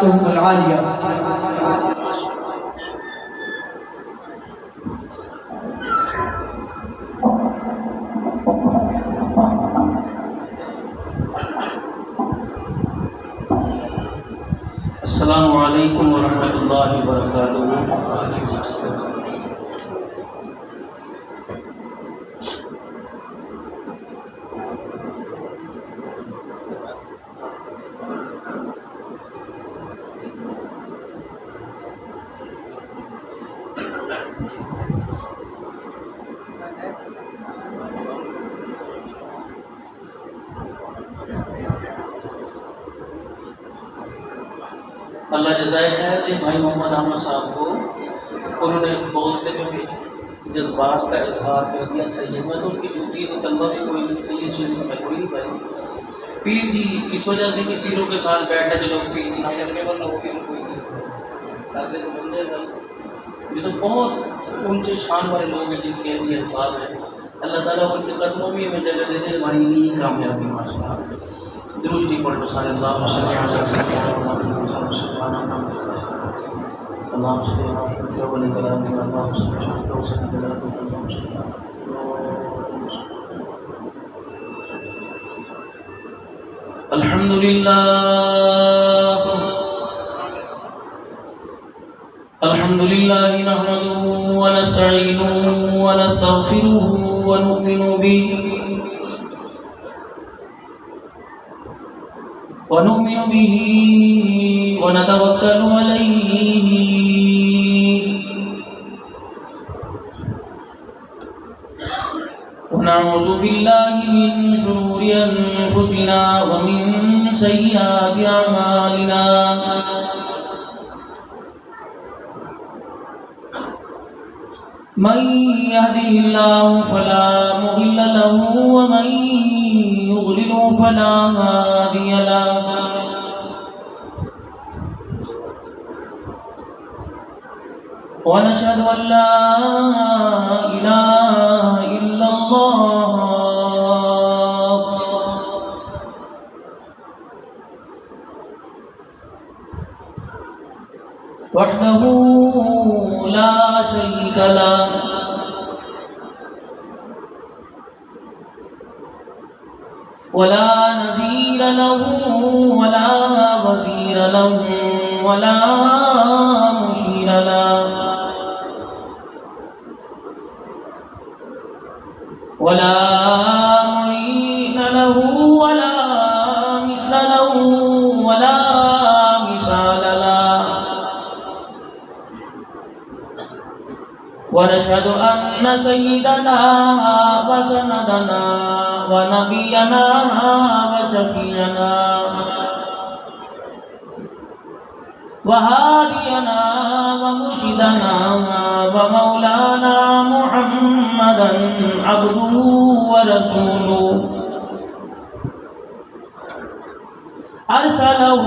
درجاتهم العالیہ. السلام علیکم ورحمۃ اللہ وبرکاتہ. اللہ جزائے خیر دے بھائی محمد احمد صاحب کو. انہوں نے بہت دنوں میں جذبات کا اظہار کر دیا. صحیح میں تو ان کی جوتی تو طلبہ بھی کوئی نہیں, صحیح سننے میں کوئی نہیں پائی. پیر جی اس وجہ سے کہ پیروں کے ساتھ بیٹھے چلو پیر جی کرنے والا وہ پیر کوئی نہیں ساتھ بن جائے گا. یہ تو بہت اونچے شان والے لوگ ہیں جن کے لیے الفاظ ہیں. اللہ تعالیٰ ان کے قدموں میں ہمیں جگہ دے دے. ہماری نہیں کامیابی ماشاء اللہ. درشتی پڑھ لو سارے. اللہ الحمد للہ الحمد للہ نحمده ونستعینه ونستغفره ونؤمن به ونتوکل علیہ ونعوذ باللہ من شرور انفسنا ومن سیئات اعمالنا. من يهده الله فلا مضل له ومن يضلل فلا هادي له. ونشهد أن لا إله إلا الله وحده لا شريك له ولا نظير له ولا وزير له ولا مشير له ولا معين له ولا مثل له ولا مثال له. ونشهد أن سيدنا وسندنا ونبينا وشفيعنا وهادينا ومرشدنا ومولانا محمدا عبده ورسوله أرسله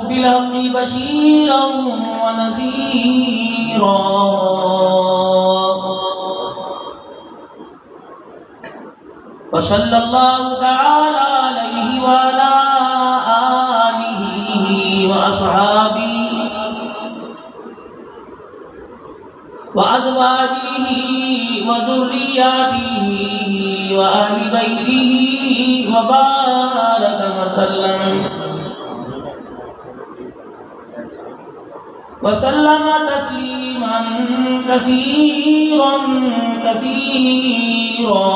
بالحق بشيرا ونذيرا وصلى الله تعالى عليه وعلى آله وأصحابه وأزواجه وذرياته وأهل بيته وبارك وسلم تسليما كثيرا كثيرا.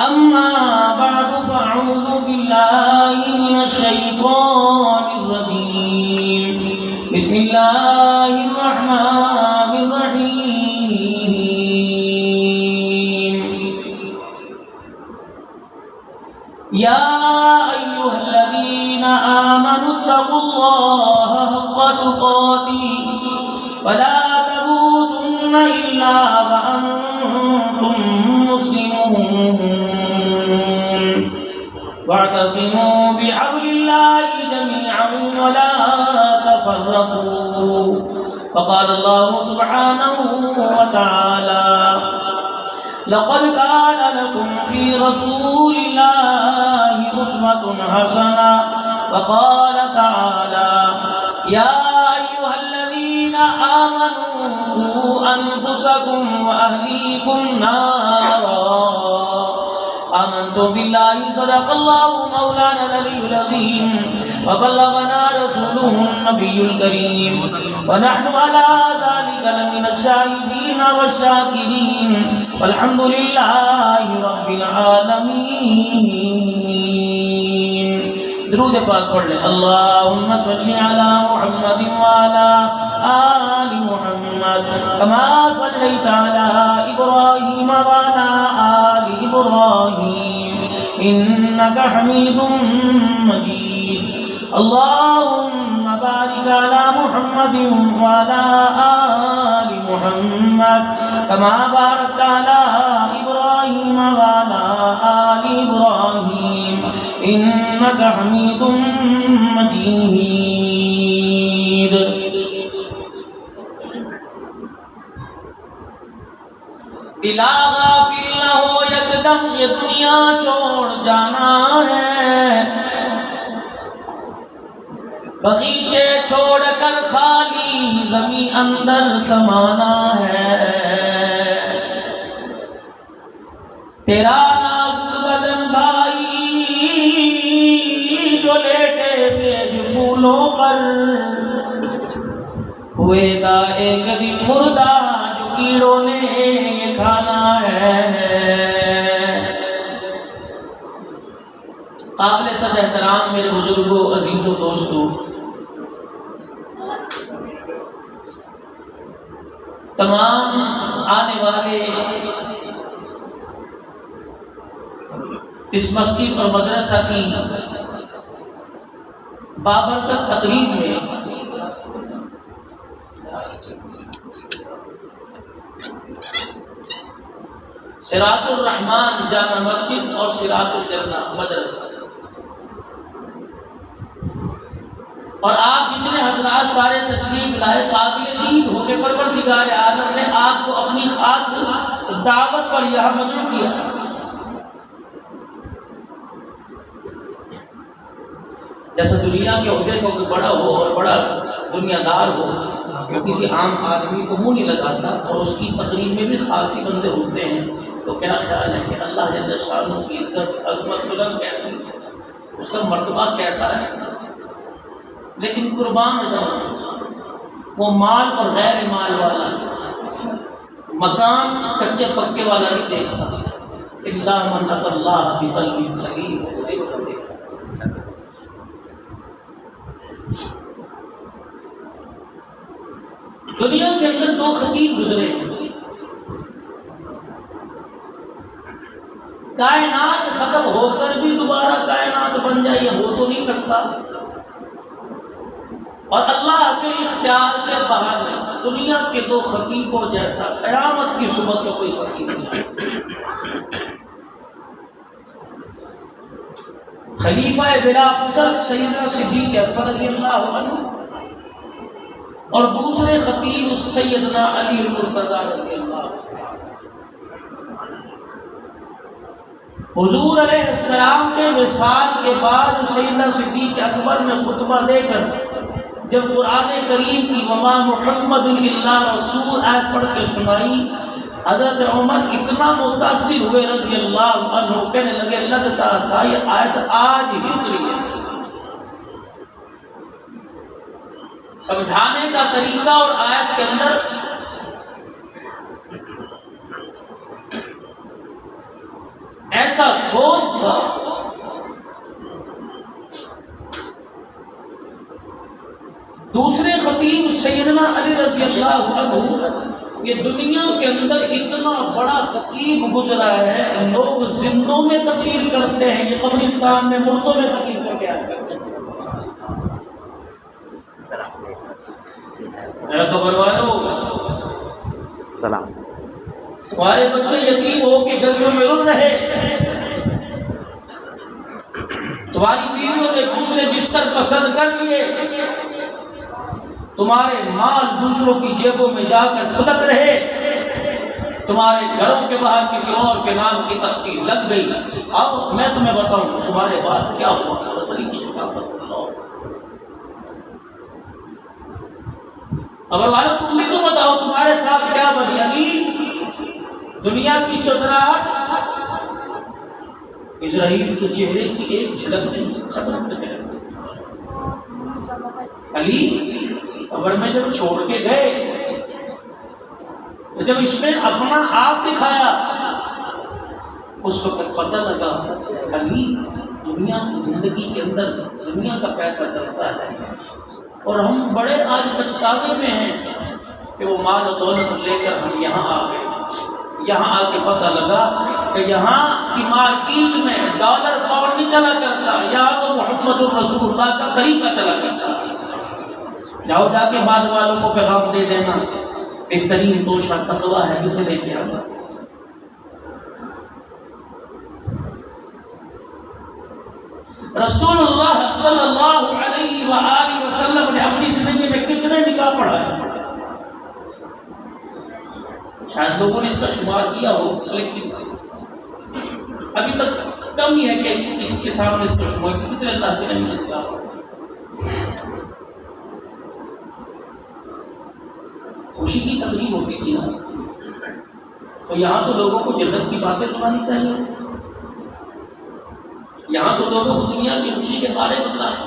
أما بعد فأعوذ بالله من الشيطان الرجيم. بسم الله الرحمن الرحيم. يا أيها الذين آمنوا اتقوا الله حق تقاته ولا تموتن إلا وأنتم مسلمون. واعتصموا بحبل الله جميعا ولا تفرقوا. فقال الله سبحانه وتعالى لقد كان لكم في رسول الله حسنا وقال تعالى يا أيها الذين آمنوا أنفسكم وأهليكم نارا آمنت بالله صدق الله مولانا العلي العظيم وبلغنا رسوله النبي الكريم ونحن على ذلك لمن الشاهدين والشاكرين والحمد لله رب العالمين. درود پاک پڑھ لیں. اللهم صل على محمد وعلى آل محمد كما صليت على إبراهيم وعلى آل إبراهيم إنك حميد مجيد. اللهم بارك على محمد وعلى آل محمد كما باركت على إبراهيم وعلى آل إبراهيم إنك حميد مجيد. دلا غافل نہ ہو یکدم یہ دنیا چھوڑ جانا ہے، بغیچے چھوڑ کر خالی زمین اندر سمانا ہے. تیرا نازک بدن بھائی جو لیٹے سے پھولوں پر ہوئے گا ایک دن مردہ جو کیڑوں نے یہ کھانا ہے. قابل صد احترام میرے بزرگوں، عزیزوں، دوستوں، تمام آنے والے اس مسجد اور مدرسہ کی بابرکت تقریب میں صراط الرحمن جامع مسجد اور صراط الجنہ مدرسہ، اور آپ جتنے حضرات سارے تشریف لائے قابل دید ہو کے پروردگار عالم نے آپ کو اپنی خاص دعوت پر یہاں مدعو کیا. جیسا دنیا کے عہدے کو بڑا ہو اور بڑا دنیا دار ہو، وہ کسی عام آدمی کو منہ نہیں لگاتا، اور اس کی تقریب میں بھی خاصی بندے ہوتے ہیں. تو کیا خیال ہے کہ اللہ جل شانہ کی عزت، عظمت، بلند کیسی ہے، اس کا مرتبہ کیسا ہے. لیکن قربان ہو جاؤ، وہ مال اور غیر مال والا، مکان کچے پکے والا نہیں دیکھتا. اللہ من اتى اللہ بقلب سلیم. دنیا کے اندر دو خطیب گزرے ہیں. کائنات ختم ہو کر بھی دوبارہ کائنات بن جائے، یہ ہو تو نہیں سکتا، اور اللہ کے اختیار سے باہر نہیں. دنیا کے دو خطیبوں جیسا قیامت کی صبح کا کوئی خطیب نہیں. خلیفہ بلا فضل سیدنا صدیق اکبر رضی اللہ عنہ، اور دوسرے خطیب سیدنا علی المرتضیٰ رضی اللہ عنہ. حضور علیہ السلام کے وصال کے بعد سیدنا صدیق اکبر نے خطبہ دے کر جب قرآن کریم کی وما محمد الا رسول آیت پڑھ کے سنائی، حضرت عمر اتنا متاثر ہوئے رضی اللہ عنہ، کہنے لگے لگتا تھا یہ آیت آج ہی اتری ہے. سمجھانے کا طریقہ اور آیت کے اندر ایسا سوچ تھا. دوسرے خطیب سیدنا علی رضی اللہ عنہ، یہ دنیا کے اندر اتنا بڑا خطیب گزرا ہے، لوگ زندوں میں تقریر کرتے ہیں، یہ قبرستان میں مردوں میں تقریر کر کے آئے کرتے ہیں. اے خبر والو، سلام. تمہارے بچے یتیم ہو کے گلیوں میں رو رہے، تمہاری بیویوں نے دوسرے بستر پسند کر لیے، تمہارے مال دوسروں کی جیبوں میں جا کر کھدک رہے، تمہارے گھروں کے باہر کسی اور کے نام کی تختی لگ گئی. آؤ میں تمہیں بتاؤں تمہارے بعد کیا ہوا. بڑی کی جگہ پر خبر والو تم بھی تو بتاؤ تمہارے ساتھ کیا بنی. علی دنیا کی چودراہٹ اسرائیل کے چہرے کی ایک جھلک میں ختم کر کے رکھ دی. علی قبر میں جب چھوڑ کے گئے تو جب اس میں اپنا آپ دکھایا اس وقت پتہ لگا علی دنیا کی زندگی کے اندر دنیا کا پیسہ چلتا ہے اور ہم بڑے آج پچھتاوے میں ہیں کہ وہ مال و دولت لے کر ہم یہاں آ گئے. یہاں آ کے پتہ لگا کہ یہاں کی مارکیٹ میں ڈالر پاؤنڈ نہیں چلا کرتا, یہاں تو محمد الرسول اللہ کا طریقہ چلا کرتا. جاؤ جا کے بعد والوں کو پیغام دے دینا بہترین توشہ تقویٰ ہے اسے لے کے آنا. رسول اللہ صلی اللہ علیہ وآلہ وسلم نے اپنی زندگی میں کتنے نکاح پڑھائے؟ شاید لوگوں نے اس کا شمار کیا ہو لیکن ابھی تک کم ہی ہے کہ اس کے سامنے اس کا شمار کہ کتنے اللہ کے نبی نکاح پڑھائے. خوشی کی تقریب ہوتی تھی نا, تو یہاں تو لوگوں کو جنت کی باتیں سنانی چاہیے, یہاں تو لوگوں کو دنیا کی خوشی کے بارے میں بتانا.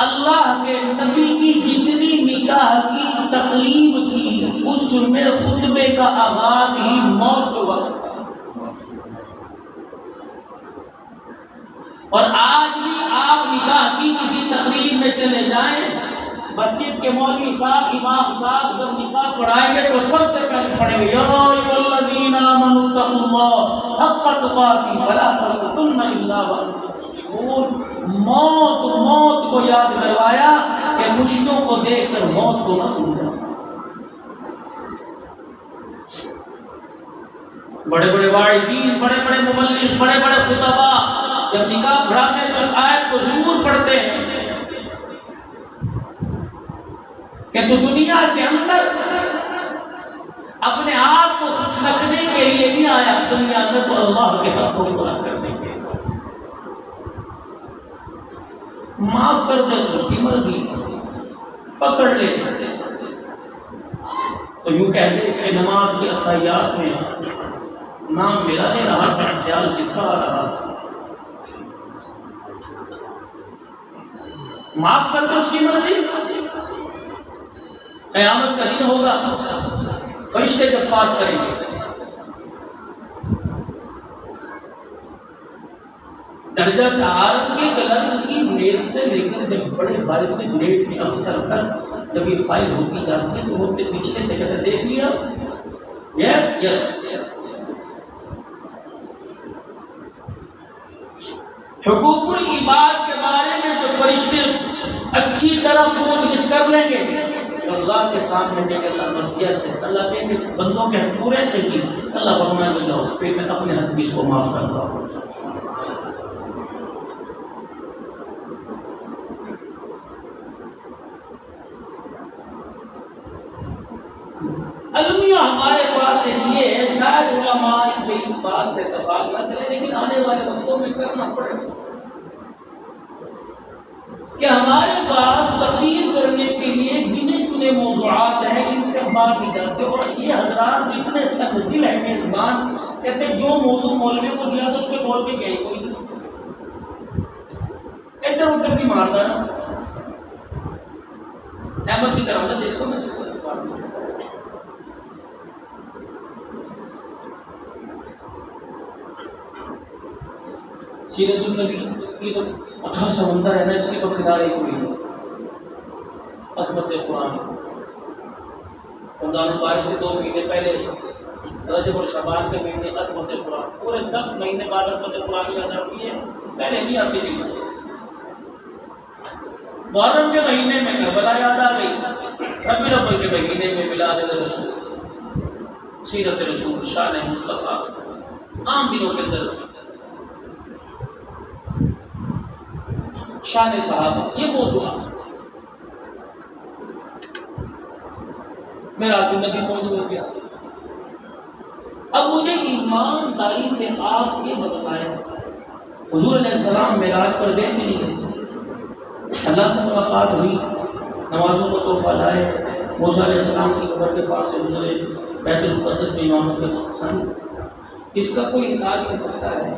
اللہ کے نبی کی جتنی نکاح کی تقریب تھی اس میں خطبے کا آغاز ہی موت سے ہوا. اور آج بھی آپ نکاح کی کسی تقریب میں چلے جائیں, مسجد کے مولوی صاحب امام صاحب جب نکاح پڑھائیں گے تو سب سے پہلے پڑھیں گے یا ایھا الذین آمنوا اتقوا اللہ حق تقاته فلا تموتن الا وانتم مسلمون. موت کو یاد کروایا کہ خوشیوں کو دیکھ کر موت کو نہ بھولنا. بڑے بڑے واعظین, بڑے بڑے مبلغ, بڑے بڑے خطبا جب نکاح پڑھاتے ہیں تو اس آیت کو ضرور پڑھتے ہیں کہ تو دنیا کے اندر اپنے آپ کو خوش رکھنے کے لیے نہیں آیا, دنیا میں تو اللہ کے حق کو پورا کرنے کے لیے. معاف کر دے تو اس کی مرضی, پکڑ لے تو یوں کہہ دے کہ نماز کی اتحیات میں نام میرا نہیں رہا تھا, خیال کس کا آ رہا تھا. معاف کر دے اس کی مرضی. قیامت کا دن ہوگا, فرشتے جب فاس کریں گے, درجہ سہارت کے کلرک کی گریڈ سے لے کر جب بڑے بارش کے گریڈ کے افسر تک جب یہ فائل ہوتی جاتی ہے تو وہ اپنے پچھلے سے کہتے دیکھ لیا, یس یس. حقوق العباد کے بارے میں جو فرشتے اچھی طرح پوچھ گچھ کر لیں گے اللہ کے سامنے دے کے اللہ مسیح سے اللہ کہیں گے بندوں کے حق پورے ہیں کہ اللہ فرمائے لے جاؤ, پھر میں اپنے حق بھی اس کو معاف کرتا ہوں. المیہ ہمارے پاس یہ ہے, شاید علماء اس بات سے اتفاق نہ کریں لیکن آنے والے وقتوں میں کرنا پڑے گا کہ ہمارے پاس تقریر کرنے کے لیے گنے چنے موضوعات ہیں, ان سے ہم بات نہیں کرتے. اور یہ حضرات اتنے تک دل ہے میزبان, کہتے جو موضوع مولوی کو دیا تھا اس پہ بول کے گئے کوئی نہیں, ادھر ادھر بھی مارتا ہے. احمد کی طرح دیکھو میں سیرت النبی یہ تو اتھا سمندر ہے نا, اس کے تو کنارے کوئی نہیں. عظمت قرآن رمضان المبارک سے 2 مہینے پہلے رجب اور شعبان کے مہینے عظمت قرآن, پورے 10 مہینے بعد عظمت قرآن یاد آتی ہے, پہلے نہیں آتی تھی. محرم کے مہینے میں کربلا یاد آ گئی, ربیع الاول کے مہینے میں میلاد رسول, سیرت رسول, شان مصطفیٰ, عام دنوں کے اندر شان صحابہ, یہ موضوع میرا نبی موضوع ہو گیا. اب مجھے ایمانداری سے آپ یہ بتائیں حضور علیہ السلام معراج پر گئے بھی نہیں گئے، اللہ سے ملاقات ہوئی، نمازوں کو تحفہ لائے، موسیٰ علیہ السلام کی قبر کے پاس سے گزرے، بیت المقدس میں امامت کے سن، اس کا کوئی انکار کر سکتا ہے؟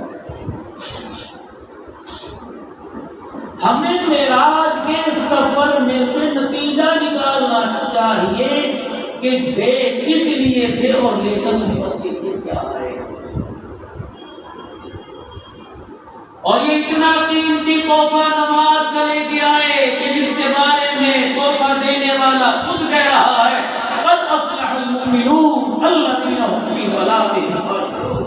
ہمیں معراج کے سفر میں سے نتیجہ نکالنا چاہیے کہ گئے کس لیے تھے اور لے کر امت کے لیے کیا آئے۔ اور یہ اتنا قیمتی تحفہ نماز کا لے کے آئے کہ جس کے بارے میں تحفہ دینے والا خود کہہ رہا ہے قد افلح المؤمنون الذین هم فی صلاتهم خاشعون۔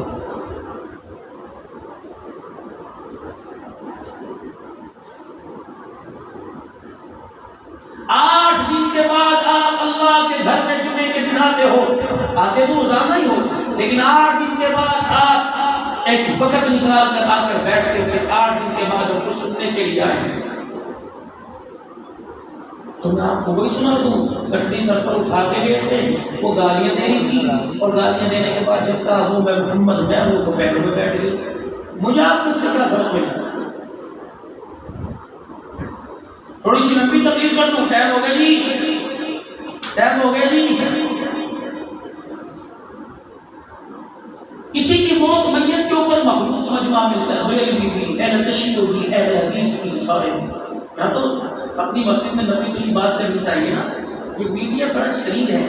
8 دن کے بعد آپ اللہ کے گھر میں جمعے کے دن آتے ہو، آتے تو روزانہ ہی ہو، لیکن 8 دن کے بعد آپ ایک وقت نکال کر آ کر بیٹھتے ہو کہ 8 دن کے بعد ہم کو سننے کے لیے آئے ہیں، تو میں آپ کو وہی سنا دوں، گٹھی سر پر اٹھا کے گئے تھے، وہ گالیاں دے رہی تھی، اور گالیاں دینے کے بعد جب کہا ہوں میں محمد میں ہوں تو پیروں میں بیٹھ گئی۔ مجھے آپ کس سے کیا سمجھ میں؟ تھوڑی سی لمبی تقریر کر دوں، ٹائم ہو گیا جی، ٹائم ہو گیا جی۔ کسی کی موت میت کے اوپر مخلوق مجمع ملتا ہے، بریلی بی بی، اہل تشیع بھی، اہل حدیث بھی، سارے یہاں تو اپنی مسجد میں نبی کی بات کرنی چاہیے نا۔ یہ میڈیا بڑا شریر ہے،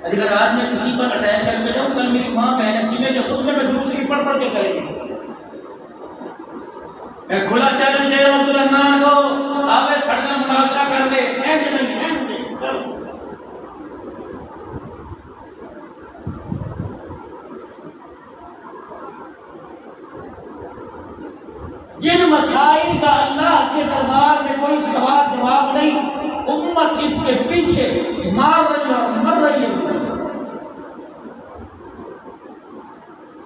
اگر آج میں کسی پر اٹیک کر کے جاؤں، کل میری ماں بہن جمعے کے خطبے میں درود شریف پڑھ کے کریں گے۔ میں کھلا چیلنج دے رہا ہوں عبدالرحمن کو، آوے سڑنا مناظرہ کر لے، جن مسائل کا اللہ کے دربار میں کوئی سوال جواب نہیں، امت اس کے پیچھے مار رہی ہے اور مر رہی ہے۔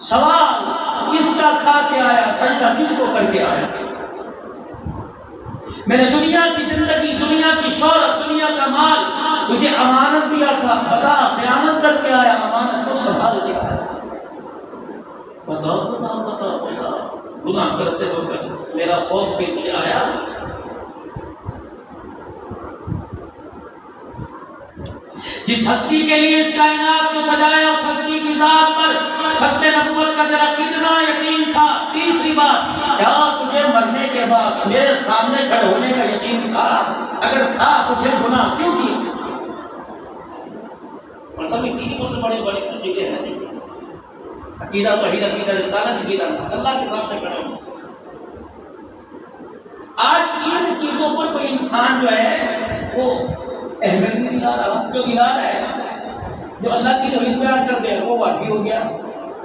سوال کس کا کھا کے آیا، سجدہ کس کو کر کے آیا؟ میں نے دنیا کی زندگی، دنیا کی شہرت، دنیا کا مال تجھے امانت دیا تھا، بتا خیانت کر کے آیا، امانت کو سنبھال کے آیا؟ بتاؤ بتاؤ بتاؤ بتاؤ، گناہ کرتے ہو کر میرا خوف کے لیے آیا؟ جس ہستی کے لیے اس کائنات کو سجایا، اس ہستی کی ذات پر ختم نبوت کا تیرا کتنا یقین تھا؟ تیسری بات، کیا تجھے مرنے کے بعد میرے سامنے کھڑے ہونے کا یقین تھا؟ اگر تھا تو پھر گناہ کیوں کیا؟ اور سب تین مسلم بڑے بڑے چیزیں ہیں، عقیدہ توحید، عقیدہ رسالت، عقیدہ اللہ کے سامنے کھڑے ہو۔ آج ان چیزوں پر کوئی انسان جو ہے وہ اہمیت نہیں دلا رہا، جو دلا رہا ہے، جو اللہ کی توحید بیان کر دے وہ واقعی ہو گیا،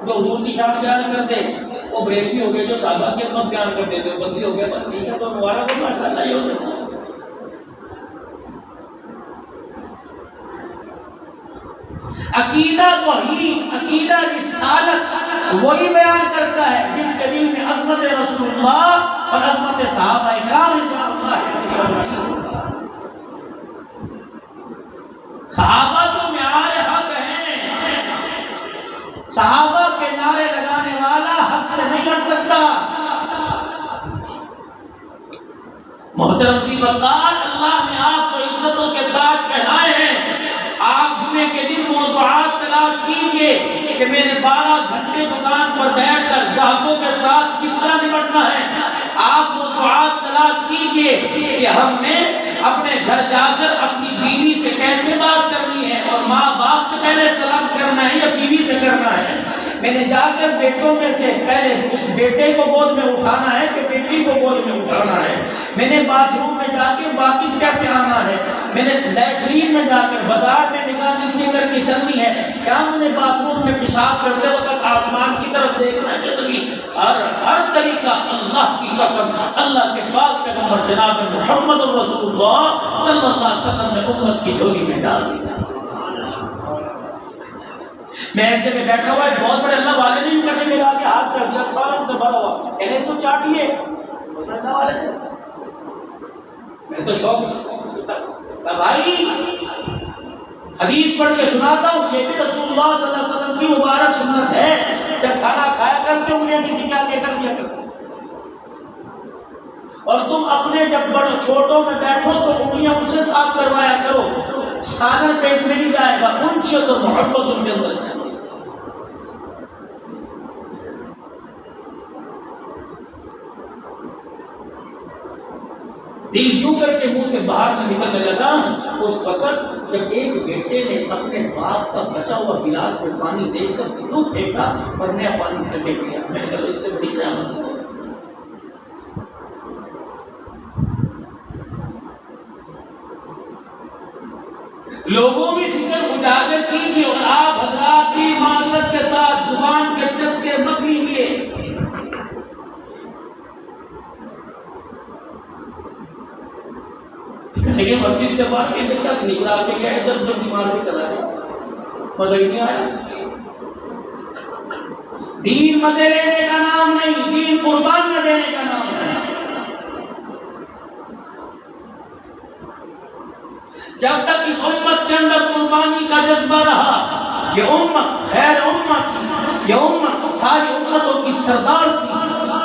جو حضور کی شان بیان کر دے وہ بریلوی ہو گیا، جو صحابہ کی خدمت بیان کر دے دیوبندی ہو گیا، بس ٹھیک ہے، تو مبارک ہو، ماشاءاللہ یہ ہوتا ہے۔ عقیدہ توحید، عقیدہ رسالت وہی بیان کرتا ہے جس کے دل میں عظمت رسول اللہ اور عظمت صحابہ کرام رضوان اللہ علیہم۔ صحابہ تو معیار حق ہیں، صحابہ کے نعرے لگانے والا حق سے نہیں ہٹ سکتا۔ محترم فی وقار، اللہ نے آپ کو عزتوں کے تاج پہنائے ہیں۔ آپ جمعے کے دن موضوعات تلاش کیجئے کہ میرے 12 گھنٹے دکان پر بیٹھ کر گاہکوں کے ساتھ کس طرح نمٹنا ہے۔ آپ موضوعات تلاش کیجئے کہ ہم نے اپنے گھر جا کر اپنی بیوی سے کیسے بات کرنی ہے، اور ماں باپ سے پہلے سلام کرنا ہے یا بیوی سے کرنا ہے۔ میں نے جا کر بیٹوں میں سے پہلے اس بیٹے کو گود میں اٹھانا ہے کہ بیٹی کو گود میں اٹھانا ہے۔ میں نے باتھ روم میں جا کے واپس کیسے آنا ہے۔ میں نے لیٹرین میں جا کر بازار میں نگاہ نیچے کر کے چلنی ہے۔ کیا میں نے باتھ روم میں پیشاب کرتے وقت آسمان کی طرف دیکھنا ہے کہ زمین؟ ہر طریقہ اللہ کی قسم، اللہ کے پاک پیغمبر جناب محمد رسول اللہ صلی اللہ علیہ وسلم نے امت کی جھولی میں ڈال دیا۔ میں ایک جگہ بیٹھا ہوا ہے، بہت بڑے اللہ والے نے کرنے ملا کے ہاتھ کر دیا، سوالن سے بھرا ہوا، کہنے اس کو چاٹیے، اللہ والے میں تو شوق بھائی حدیث پڑھ کے سناتا ہوں، یہ بھی رسول اللہ صلی اللہ علیہ وسلم کی مبارک سنت ہے، جب کھانا کھایا کرتے انہیں کسی کیا کر دیا کرتے، اور تم اپنے جب بڑوں چھوٹوں میں بیٹھو تو انگلیاں ان سے صاف کروایا کرو، کھانا پیٹ میں نہیں جائے گا، انشیت اور محبت ان کے اندر جائے گی۔ دل یوں کر کے منہ سے باہر نہ نکلنے لگا اس وقت جب ایک بیٹے نے اپنے باپ کا بچا ہوا گلاس میں پانی دے کر دودھ پھینکا اور نیا پانی پھینک دیا۔ میں نے کہا اس سے بڑی قیامت ہے۔ لوگوں کی فکر اجاگر کیجیے اور آپ حضرات کی معذرت کے ساتھ زبان کے چسکے مت لیجیے۔ لیکن مسجد سے باہر کے بچہ سنیپر آ کے گیا ادھر ادھر بیمار بھی چلا گیا، مزہ ہی نہیں آیا۔ دین مزے لینے کا نام نہیں، دین قربانیاں دینے کا نام ہے۔ جب تک اس امت کے اندر قربانی کا جذبہ رہا، یہ امت خیر امت تھی، یہ امت ساری امتوں کی سردار تھی۔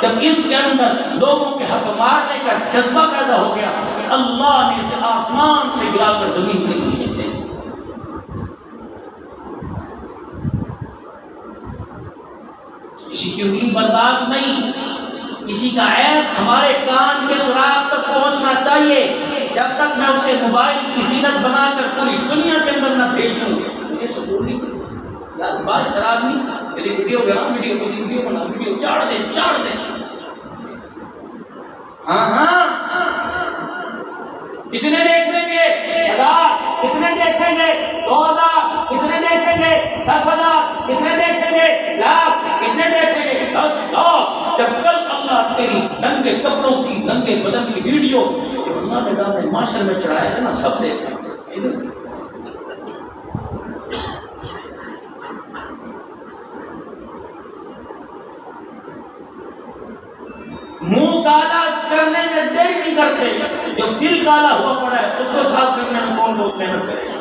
جب اس کے اندر لوگوں کے حق مارنے کا جذبہ پیدا ہو گیا، اللہ نے اسے آسمان سے گرا کر زمین کے نیچے دے دیا۔ کسی کی انگلی برداشت نہیں، کسی کا عیب ہمارے کان کے سراغ تک پہنچنا چاہیے۔ جب تک میں اسے موبائل کی زینت بنا کر پوری دنیا کے اندر نہ بھیج دوں، یہ سکون نہیں۔ یار بات شراب نہیں، میری ویڈیو بنا، ویڈیو بنا، ویڈیو چاڑ دے۔ ہاں کتنے دیکھیں گے؟ 1000 کتنے دیکھیں گے؟ 2000 کتنے دیکھیں گے؟ 10,000 کتنے دیکھیں گے؟ لاکھ کتنے دیکھیں گے؟ 10 لاکھ۔ جب کل اللہ تیری ننگے کپڑوں کی، ننگے بدن کی ویڈیو اللہ میدان معاشر میں چڑھائے گا نا، سب دیکھیں گے۔ منہ کالا کرنے میں دیر نہیں کرتے، جو دل کالا ہوا پڑا ہے اس کو صاف کرنے میں کون لوگ محنت کرے۔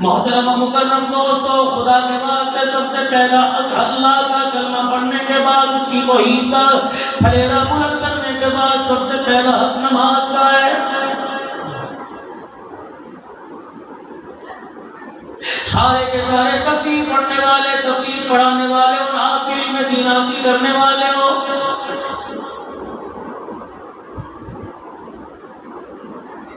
محترم مکرم دوستو، خدا کے واسطے سب سے پہلا اللہ کا کلمہ پڑھنے کے بعد اس کی توحید کا پھلیرا بلند کرنے کے بعد سب سے پہلا حق نماز کا ہے۔ سارے کے سارے تفسیر پڑھنے والے، تفسیر پڑھانے والے اور آپ کے علم دین حاصل کرنے والے ہو،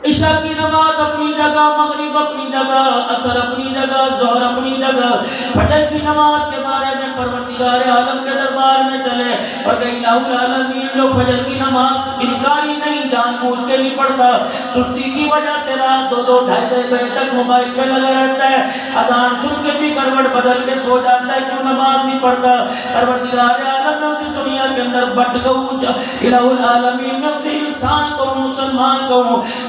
عشاء کی نماز اپنی جگہ، مغرب اپنی جگہ، عصر اپنی جگہ، ظہر اپنی جگہ، فجر کی نماز کے بارے میں پروردگار عالم کے دربار میں چلے اور کہ الہ العالمین جو فجر کی نماز انکاری نہیں، جان بوجھ کے نہیں پڑھتا، سستی کی وجہ سے رات 2-2 ڈھائی بجے تک موبائل پہ لگا رہتا ہے، اذان سن کے بھی کروٹ بدل کے سو جاتا ہے، کیوں نماز نہیں پڑھتا؟ پروردگار عالم نے اسی دنیا کے اندر بٹ گو الہ العالمین نے اسے انسان کو، مسلمان کو،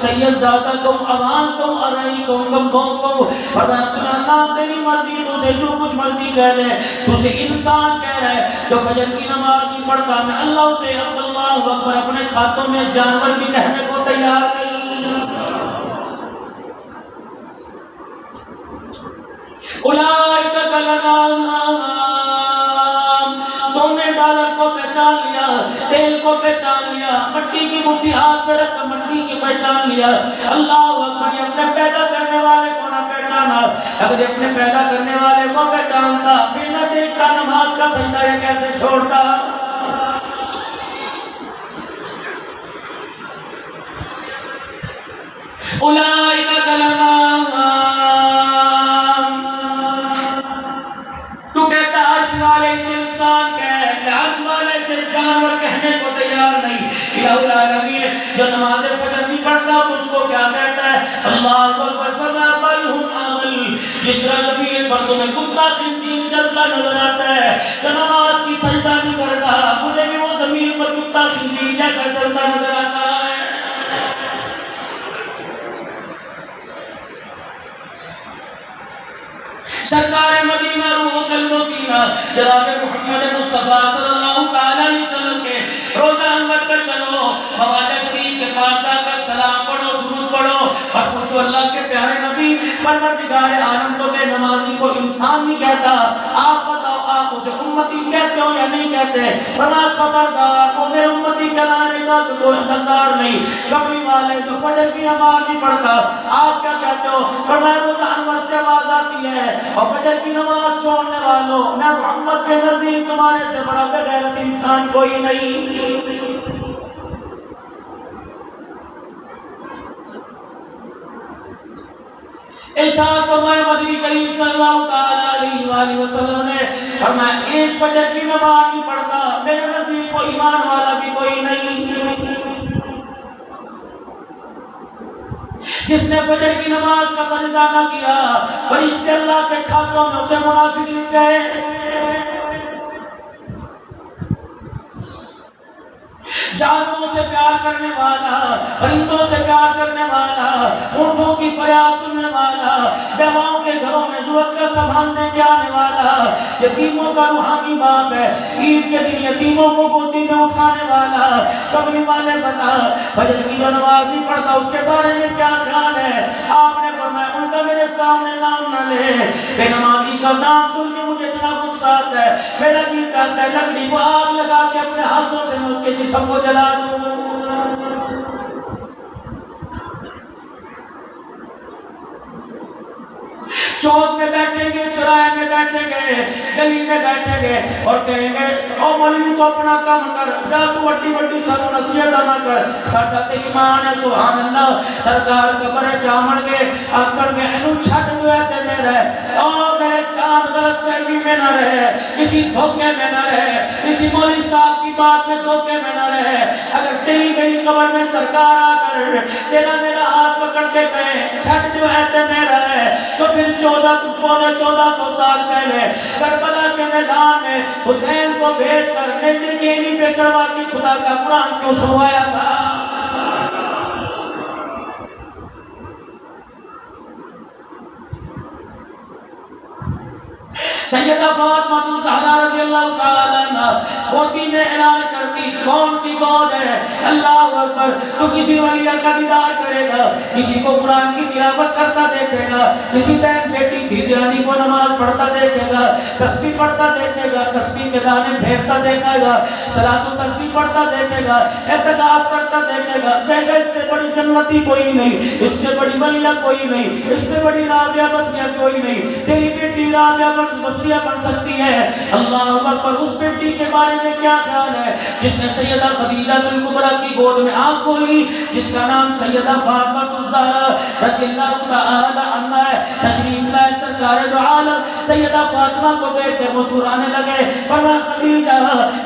سید زادہ کو، عوام کو، ارئی کو، کمبوں کو فرمایا نام تیری مرضی، تو سے جو کچھ مرضی کہہ لے، تو سے انسان کہہ رہا ہے جو فجر کی نماز نہیں پڑھتا، میں اللہ سے اللہ اکبر اپنے کھاتوں میں جانور بھی کہنے کو تیار نہیں۔ اولئک کالانعام، سونے ڈالر کو پہچان لیا، تیل کو پہچان لیا، مٹی کی مٹھی ہاتھ میں رکھ مٹی کی پہچان لیا۔ اللہ اکبر، یہ اپنے پیدا کرنے والے کو نہ پہچانا، اگر یہ اپنے پیدا کرنے والے کو پہچانتا پھر نہ دیکھتا نماز کا سجدہ یہ کیسے چھوڑتا۔ اولئک کالانعام، تو کہتا عرش والے سے انسان کہے، عرش والے سے جانور کہنے کو تیار نہیں۔ الہ العالمین جو نماز فجر نہیں پڑھتا اس کو کیا کہتا ہے؟ اللہ اکبر، فرمایا بل ہم اضل، جس زمین پر تمہیں کتا خنزیر چلتا نظر آتا ہے، جو نماز کی سجدہ نہیں کرتا، مجھے بھی وہ زمین پر کتا خنزیر جیسا چلتا نظر آتا ہے۔ سرکار مدینہ روح قلب و سینہ جناب محمد مصطفیٰ صلی اللہ علیہ وسلم کے روضہ انور پر چلو، مواجہ شریف کے پاس جا کر سلام پڑھو، درود پڑھو اور پوچھو اللہ کے پیارے نبی، پروردگار عالم تو بے نمازی کو انسان نہیں کہتا، آپ بتاؤ آپ اسے امتی کہتے ہو یا نہیں کہتے؟ فرمایا خبردار، وہ میرے امتی کہلانے کا تو کوئی حقدار نہیں۔ کملی والے تو فجر کی نماز نہیں پڑھتا، آپ کیا کہتے ہو؟ فرمایا روزہ انور سے آواز آتی ہے اور فجر کی نماز چھوڑنے والوں، میں محمد کے نزدیک تمہارے سے بڑا بے غیرت انسان کوئی نہیں۔ ارشاد فرمایا مدنی کریم صلی اللہ تعالی علیہ وآلہ وسلم نے فرمایا ایک فجر کی نماز نہیں پڑھتا میرے نزدیک کوئی ایمان والا بھی کوئی نہیں۔ جس نے فجر کی نماز کا سجدہ نہ کیا فرشتے اللہ کے کھاتوں میں اسے منافق لکھ گئے۔ جانوروں سے پیار کرنے والا، پرندوں سے پیار کرنے والا، اونٹوں کی فریاد سننے والا، بیواؤں کے گھروں میں ضرورت کا سنبھالنے کے آنے والا، یتیموں کا روحانی باپ ہے، عید کے دن یتیموں کو گودی میں اٹھانے والا۔ کملی والے بتا فجر کی جو نماز نہیں پڑھتا اس کے بارے میں کیا خیال ہے؟ آپ نے فرمایا ان کا میرے سامنے نام نہ لے، بے نمازی کا نام سن کے مجھے اتنا غصہ آتا ہے، میرا جی چاہتا ہے لکڑی کو آگ لگا کے اپنے ہاتھوں سے میں اس کے جسم کو جلا دوں۔ چوک میں بیٹھیں گے، چوراہے میں بیٹھیں گے، گلی میں بیٹھیں گے اور کہیں گے او مولوی تو اپنا کام کر، جا تو وڈی وڈی سانو نصیحت نہ کر، ساڈا تے ایمان ہے سبحان اللہ۔ سرکار قبر چاون گے آکڑ گے اینو چھڈ دو تے میرے او میرے چاند غلط فہمی میں نہ رہے، کسی دھوکے میں نہ رہے، کسی مولوی صاحب کی بات میں دھوکے میں نہ رہے۔ اگر تیری میری قبر میں سرکار آ کر تیرا میرا ہاتھ پکڑ کے کہیں چھڈ دو تے میرا ہے، تو پھر 1400 سال پہلے کربلا کے میدان میں حسین کو بھیج کر نیزے کیری پہ چڑھوا کے خدا کا قرآن کیوں سنوایا تھا؟ سیدہ فاطمہ الزہرا رضی اللہ تعالیٰ عنہ گودی میں اعلان کرتی، کون سی گود ہے؟ اللہ اکبر۔ تو کسی ولی کا دیدار کرے گا، کسی کو قرآن کی تلاوت کرتا دیکھے گا، کسی بہن بیٹی دیدیانی کو نماز پڑھتا دیکھے گا، تسبیح پڑھتا دیکھے گا، تسبیح کے دانے پھیرتا دیکھے گا، صلاۃ و تسبیح پڑھتا دیکھے گا، اعتکاف کرتا دیکھے گا، کہے گا اس سے بڑی جنتی کوئی نہیں، اس سے بڑی ولیہ کوئی نہیں، اس سے بڑی رابعہ بصریہ کوئی نہیں، تیری بیٹی رابعہ بصریہ بن سکتی ہے۔ اللہ اکبر۔ اس بیٹی کے بارے میں کیا خیال ہے جس نے سیدہ خدیجہ الکبریٰ کی گود میں آنکھ کھولی، جس کا نام سیدہ فاطمہ الزہرا رضی اللہ تعالی عنہا ہے؟ تشریف لائے سرکار دو عالم سیدہ فاطمہ کو دیکھ کر مسکرانے لگے، فرمایا خدیجہ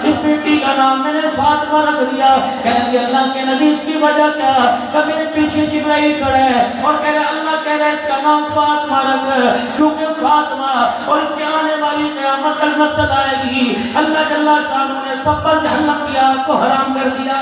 اس بیٹی کا نام میں نے فاطمہ رکھ دیا۔ کہنے لگے اللہ کے نبی اس کی وجہ کیا؟ کہ میرے پیچھے جبرائیل کھڑے ہیں اور کہہ رہے اللہ کہہ رہے اس کا نام فاطمہ رکھ، کیونکہ فاطمہ اور اس کے آنے والی قیامت تک مسجد آئے گی، اللہ جل شانہ نے سب پر جہنم کی آگ کو حرام کر دیا۔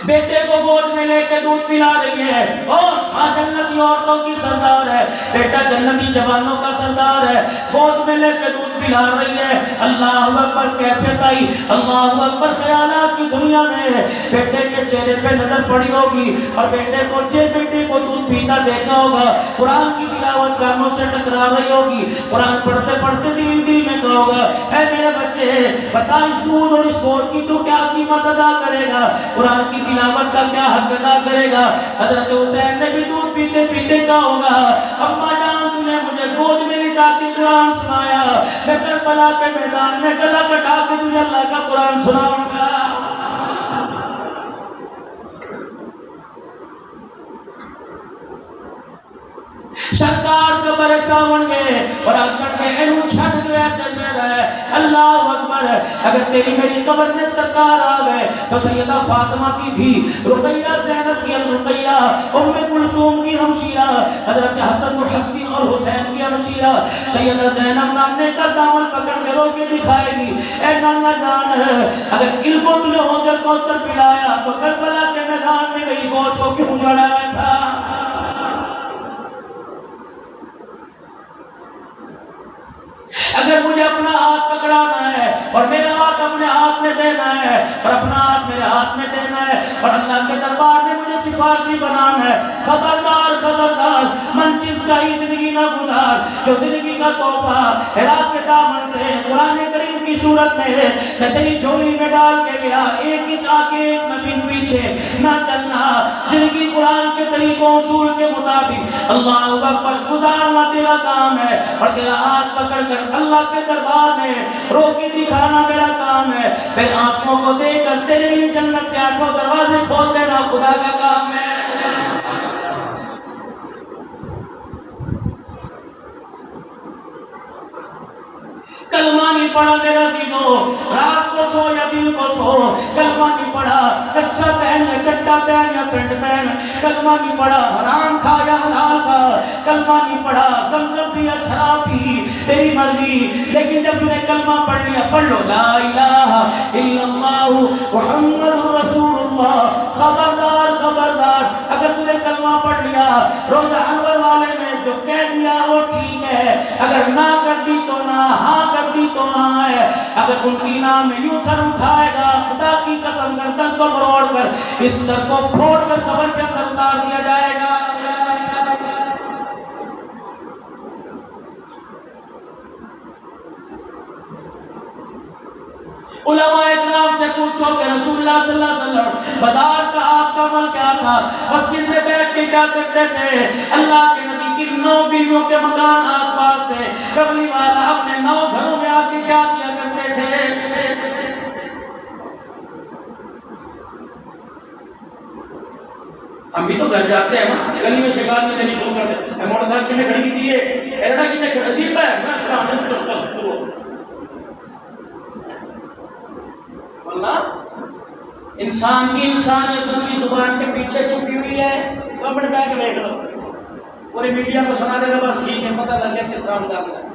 بیٹے کو گود میں لے کے دودھ پلا رہی ہے اور ماں جنتی عورتوں کی سردار ہے، بیٹا جنتی جوانوں کا سردار ہے، گود میں لے کے دودھ پلا رہی ہے۔ اللہ اکبر کیفیت آئی، اللہ اکبر خیالات کی دنیا میں بیٹے کے چہرے پہ نظر پڑی ہوگی اور بیٹے کو دودھ پیتا دیکھا ہوگا، قرآن کی تلاوت کانوں سے ٹکرا رہی ہوگی، قرآن پڑھتے پڑھتے دل میں کہا ہوگا اے میرے بچے بتا اس دودھ اور اس گود کی تو کیا قیمت ادا کرے گا، قرآن کی تلاوت کا کیا حق ادا کرے گا؟ حضرت حسین نے بھی دودھ پیتے پیتے کہا ہوگا اماں جان تو نے مجھے گود میں لٹا کے قرآن سنایا، میں کربلا کے میدان میں گلا کٹا کے تجھے اللہ کا قرآن سناؤں گا۔ سرکار قبر چاون گے اور آکڑ کے اینو چھڈ دے تے میرا ہے۔ اللہ اکبر۔ اگر تیری میری قبر میں سرکار آ گئے تو سیدہ فاطمہ کی تھی رقیہ زینب کی رقیہ، ام کلثوم کی ہمشیرہ، حضرت حسن حسین اور حسین کی ہمشیرہ سیدہ زینب نانے کا دامن پکڑ کے رو کے دکھائے گی اے نانا جان اگر علم کو تجھے حوض کوثر پلایا تو کربلا کے میدان میں میری گود کو کیوں جڑایا تھا؟ اگر مجھے اپنا ہاتھ پکڑانا ہے اور میرا ہاتھ اپنے ہاتھ میں دینا ہے اور اپنا ہاتھ میرے ہاتھ میں دینا ہے اور اللہ کے دربار میں مجھے سفارشی بنانا ہے. خبردار خبردار منصب چاہیے زندگی نہ گزار. جو زندگی کا تحفہ ہرات کے دامن سے قرآن کریم کی صورت میں میں تیری جھولی میں ڈال کے گیا, ایک انچ آگے ایک نہ پیچھے نہ چلنا. زندگی قرآن کے طریقوں اصول کے مطابق اللہ اکبر گزارنا تیرا کام ہے اور تیرا ہاتھ پکڑ کر اللہ کے دربار میں رو کے دکھانا میرا کام ہے. میرے آنسوں کو دے کر تیرے لیے جنت کے آٹھوں دروازے کھول دینا خدا کا کام ہے. کلمہ نہیں پڑھا میرا عزیزو, رات کو سو یا دن کو سو, کلمہ نہیں پڑھا کچھا پہن یا چٹا پہن یا پینٹ پہن, کلمہ نہیں پڑھا حرام کھا یا حلال کھا, کلمہ نہیں پڑھا زمزم پی یا شراب پی, تیری مرضی. لیکن جب تم نے کلمہ پڑھ لیا, پڑھ لو لا الہ الا اللہ محمد رسول اللہ. خبردار خبردار, اگر تم نے کلمہ پڑھ لیا, روزہ انور والے نے جو کہہ دیا وہ ٹھیک ہے, اگر نہ کر دی تو نہ, ہاں کر دی تو ہاں ہے. اگر ان کی نام میں یوں سر اٹھائے گا, خدا کی قسم گردن کو مروڑ کر اس سر کو پھوڑ کر قبر کے اندر اتار دیا جائے گا. علماء اکرام سے پوچھو کہ رسول اللہ صلی اللہ علیہ وسلم بازار کا آپ کا عمل کیا تھا, مسجد میں بیٹھ کے کیا کرتے تھے؟ اللہ کے نبی کی 9 بیویوں کے مکان آس پاس تھے, قبلی والا اپنے 9 گھروں میں آ کے کیا کیا کرتے تھے؟ ہم بھی تو گھر جاتے ہیں نا, گلی میں شکار میں جانی شروع کرتے ہیں, موٹر سائیکل میں کھڑی کی ہے, ایرڈا کی نے کھڑی دی ہے, میں چل انسان کی انسانیت اس کی زبان کے پیچھے چھپی ہوئی ہے. تو اپنے بیٹھ کے دیکھ لو, پورے میڈیا کو سنا دے گا, بس ٹھیک ہے, پتہ لگ گیا کس کام جانا ہے.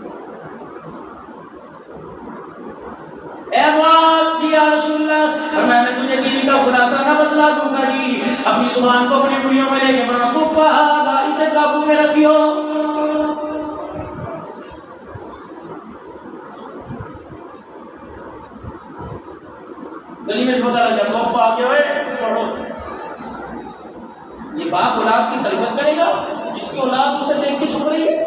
اے موت یا رسول اللہ, اور میں تجھے دین کا خلاصہ نہ بتلا دوں گا جی, اپنی زبان کو اپنی انگلیوں میں لے کے بڑا کفا ہادا, اسے قابو میں رکھیو. گلی میں سے پتہ لگ جائے باپ آگے ہوئے پڑھو. یہ باپ اولاد کی تربیت کرے گا جس کی اولاد اسے دیکھ کے چھپ رہی ہے.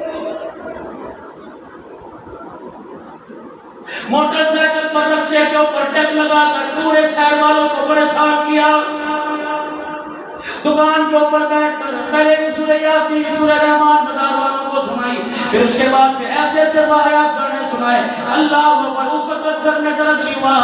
موٹر سائیکل پر رکشے کے اوپر ٹیپ لگا کر پورے شہر والوں کو پریشان کیا. دکان کے اوپر بیٹھ کر پہلے سورہ یاسین سورہ رحمان بازار والوں کو سنائی, پھر اس کے بعد ایسے ایسے واقعات گانے سنائے. اللہ اکبر, اس وقت سر میں درد نہیں ہوا,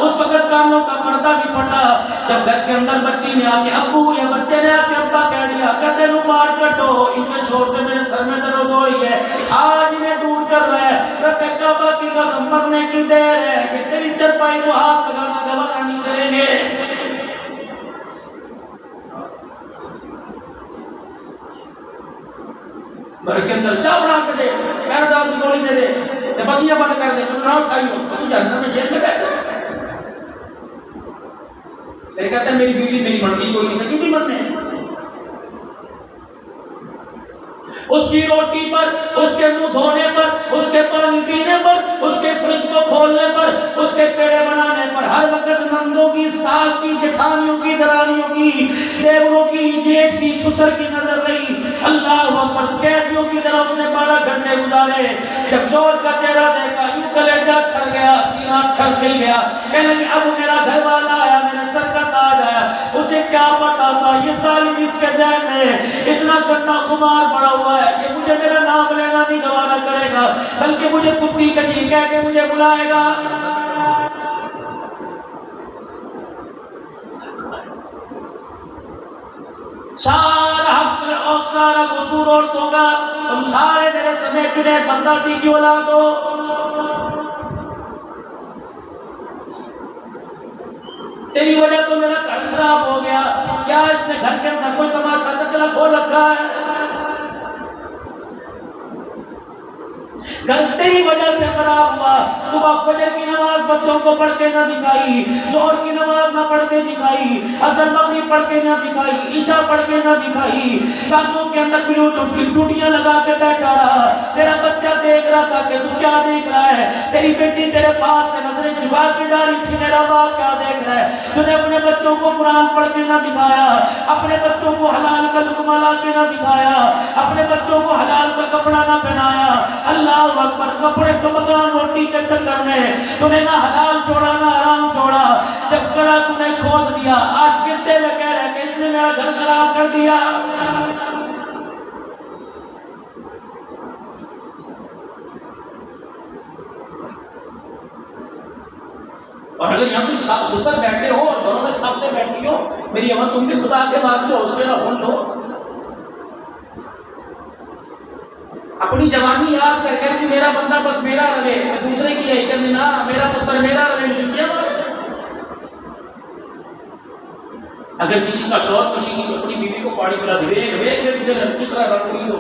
اس وقت کانوں کا پردہ بھی پھٹا. جب گھر کے اندر بچی نے آ کے ابو یا بچے نے آ کے ابا کہہ دیا کہتے نو مار کٹو, ان کے شور سے میرے سر میں درد ہو رہی ہے, آج انہیں دور کر رہا ہے. رب کعبہ کی قسم مرنے کی دیر ہے کہ تیری چرپائی کو ہاتھ لگانا گوارا نہیں کریں گے. گھر کے اندر چاہ بنا کے دے, پیر ڈال دی گولی دے دے, بتیاں بند کر دے, نہ اٹھائی ہو, تو جہنم میں جیل میں بیٹھے. پھر کہتا ہے میری بیوی میری مرضی کوئی نہیں, کیوں نہیں مرنے. اس کی روٹی پر, اس کے منہ دھونے پر, اس کے پانی پینے پر, اس کے فریج کو کھولنے پر, اس کے پیڑے بنانے پر ہر وقت نندوں کی, ساس کی, جٹھانیوں کی, درانیوں کی, دیوروں کی, جیٹھ کی, سسر کی نظر رہی. اللہ اکبر, قیدیوں کی طرف سے 12 گھنٹے گزارے. جب شوہر کا چہرہ دیکھا یوں کلیجہ ٹھر گیا, سینہ کھل گیا, کہنے لگی اب میرا گھر والا آیا, میرے سر کا تاج آیا. اسے کیا پتا تھا یہ ظالم اس کے ذہن میں اتنا گندا خمار پڑا ہوا ہے کہ مجھے میرا نام لینا نہیں گوارا کرے گا, بلکہ مجھے کتی کجی کہہ کے مجھے بلائے گا. سارا حق اور سارا قصور عورتوں کا, تم سارے میرے سمیت چنے بندہ دی کی اولاد ہو. تیری وجہ تو میرا گھر خراب ہو گیا, کیا اس نے گھر کے اندر کوئی تماشا چکلا کھول رکھا ہے؟ گھر تیری وجہ سے خراب ہوا. صبح فجر کی نماز بچوں کو پڑھ کے نہ دکھائی, ظہر کی نماز نہ پڑھ کے دکھائی, عصر مغرب پڑھ کے نہ دکھائی, عشاء پڑھ کے نہ دکھائی, کانوں کے اندر بلوٹوتھ کی ٹوٹیاں لگا کے بیٹھا رہا. تیرا بچہ دیکھ رہا تھا کہ تو کیا دیکھ رہا ہے. تیری بیٹی تیرے پاس سے نظریں جھکا کے جا رہی تھی, میرا باپ کیا دیکھ رہا ہے. تو نے اپنے بچوں کو قرآن پڑھ کے نہ دکھایا, اپنے بچوں کو حلال کا لقمہ لا کے نہ دکھایا, اپنے بچوں کو حلال کا کپڑا نہ پہنایا. اللہ اکبر. کپڑے کا مکان روٹی کے چکر میں تو نے نہ حلال چھوڑا نہ حرام چھوڑا. جب کرا تو نے کھود دیا, آج گرتے ہوئے کہہ رہے کہ اس نے میرا گھر خراب کر دیا. اور اگر یہاں کوئی سسر بیٹھے ہو اور گھروں میں سب سے بیٹھی ہو, میری اماں تم بھی خدا کے واسطے حوصلے نہ بھول لو. اپنی جوانی یاد کر کے کہ میرا بندہ بس میرا رہے, میں دوسرے کی ہے کہ نہ میرا پتر میرا رہے, مجھے کیا بات. اگر کسی کا شوق کسی کی اپنی بیوی کو پانی پلا دے, کس طرح رنگ ہو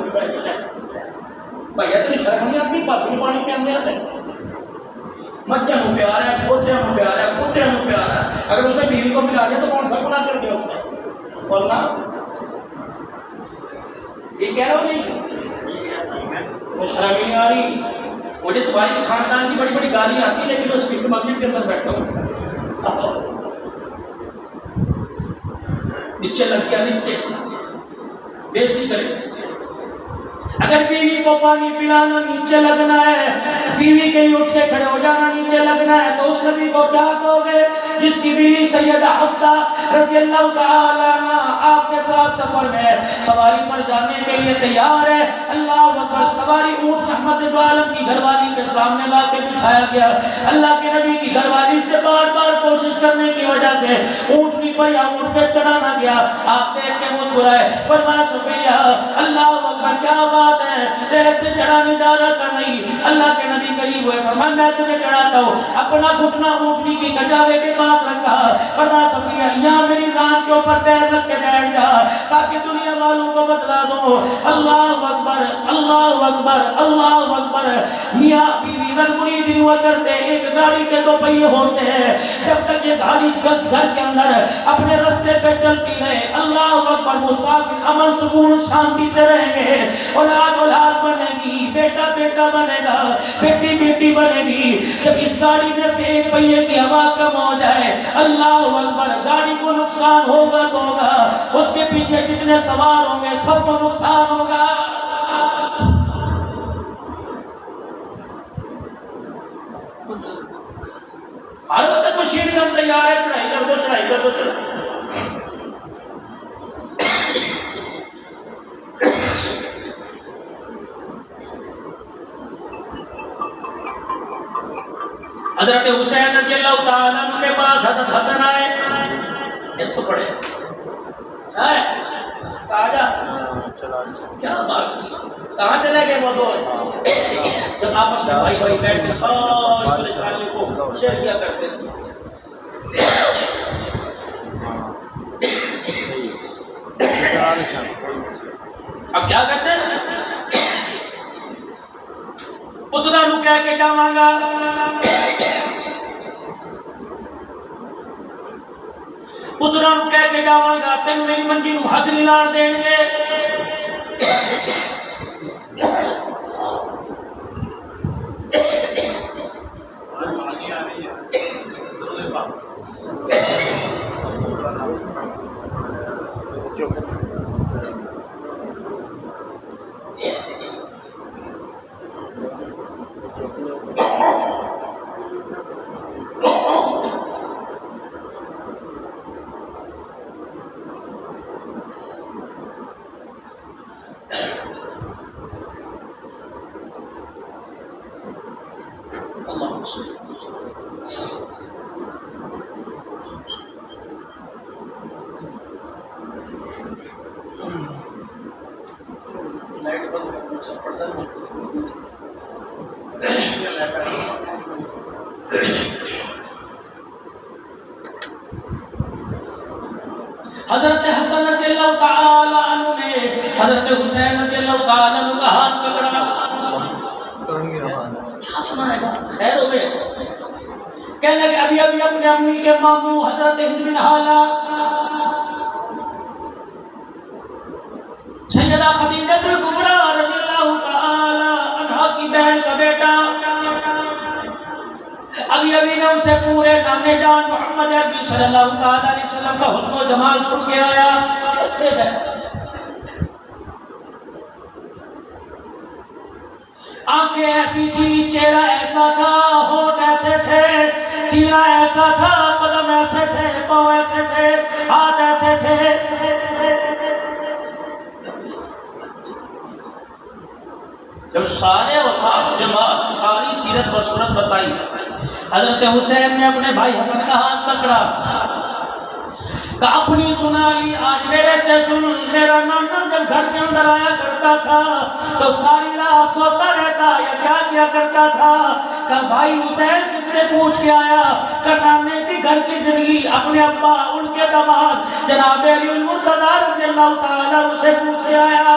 بھیا تمہیں شرم نہیں آتی, پاپی پانی پہ آتے ہیں. مچھر میں پیار ہے, کھوتے میں پیار ہے, کتے میں پیار ہے. اگر اس نے بیوی کو ملا دیا تو کون سا گناہ کر دیا اس نے. سننا یہ کہہ رہا ہوں نہیں, وہ شرم نہیں آ رہی. مجھے تمہاری خاندان کی بڑی بڑی گالی آتی ہے, لیکن اس کی مسجد کے اندر بیٹھا ہوں, نیچے لگ گیا, نیچے بےزتی کرے. اگر بیوی کو پانی پلانا نیچے لگنا ہے, بیوی کے اٹھ کے کھڑے ہو جانا نیچے لگنا ہے, تو اس نبی کو کیا کہو گے جس کی بیوی سیدہ حفصہ رضی اللہ تعالی عنہ آپ کے ساتھ سفر میں سواری پر جانے کے لیے تیار ہے. اللہ اکبر. سواری اونٹ رحمت دو عالم کی گھر والی کے سامنے لا کے بٹھایا گیا. اللہ کے نبی کی گھر والی سے بار بار کوشش کرنے کی وجہ سے اونٹ نہیں پر یا اونٹ پہ چڑھا نہ گیا. آپ دیکھ کے مسکرائے, فرمایا صفیہ اللہ اکبر کیا بات ہے, تیرے سے چڑھا نہیں جا رہا تھا. نہیں. اللہ کے نبی قریب ہوئے, فرمایا میں تجھے چڑھاتا ہوں. اپنا گھٹنا اونٹنی کی کجاوے کے پاس رکھا, فرمایا صفیہ یہاں میری کان کے اوپر پیر رکھ کے بیٹھ جا تاکہ دنیا والوں کو بتلا دو. اللہ اکبر, اللہ اکبر, اللہ اکبر. میاں بیوی رنگ مرید نہیں ہوا کرتے, ایک گاڑی کے دو پہیے ہوتے ہیں. جب تک یہ گاڑی گھر کے اندر اپنے رستے پہ چلتی رہے, اللہ اکبر, مسافر امن سکون شانتی سے رہیں گے. اولاد اولاد بنے گی, بیٹا بیٹا بنے گا, بیٹی بیٹی بنے گی. جب اس گاڑی میں سے ایک پہیے کی ہوا کم ہو جائے, اللہ اکبر, گاڑی کو نقصان ہوگا تو ہوگا, اس کے پیچھے جتنے سوار ہوں گے سب کو نقصان ہوگا. ہر وقت مشین گن تیار ہے, چڑھائی کر دو, چڑھائی کر دو, چڑھائی. حضرت حسین رضی اللہ تعالیٰ عنہ کے پاس حضرت حسن آئے, یہ تو پڑے آجا کیا بات کی, کہاں چلے گئے وہ دو. جب آپس میں بھائی بھائی بیٹھ کے ساری پریشانی کو شیئر کیا کرتے تھے. اب کیا کرتے ہیں, پترا نو کہہ کے جاواں گا, پترا نو کہہ کے جاواں گا تینو میری منجی نو حج نہیں لان دین گے. حضرت حسن رضی اللہ تعالی عنہ نے حضرت حسین رضی اللہ تعالی عنہ کا ہاتھ پکڑا. سنائے گا، خیر ہو گئے. کہنے لگے ابھی ابھی اپنے امی کے ماموں حضرت ہند بن حالہ سیدہ خدیجہ الکبریٰ رضی اللہ تعالی عنہا کی بہن کا بیٹا، ابھی ابھی میں ان سے پورے نانے جان محمد عربی صلی اللہ تعالی علیہ وسلم کا حسن و جمال سن کے آیا. اچھے بیٹھ آنکھیں ایسی تھی، چہرہ ایسا تھا، ہونٹ ایسے تھے، سینہ ایسا تھا، قدم ایسے تھے، پاؤں ایسے تھے، ہاتھ ایسے تھے. جب سارے وفات جماعت ساری سیرت و صورت بتائی، حضرت حسین نے اپنے بھائی حسن کا ہاتھ پکڑا، کہا اپنی سنا لی، آج میرے سے سن. میرا نانا جب گھر کے اندر آیا کرتا تھا تو ساری رات سوتا رہتا یا کیا کرتا تھا؟ کہ بھائی حسین کس سے پوچھ کے آیا؟ کہ نانے کی گھر کی زندگی اپنے ابا ان کے داماد جناب علی المرتضی رضی اللہ تعالیٰ عنہ سے پوچھ کے آیا.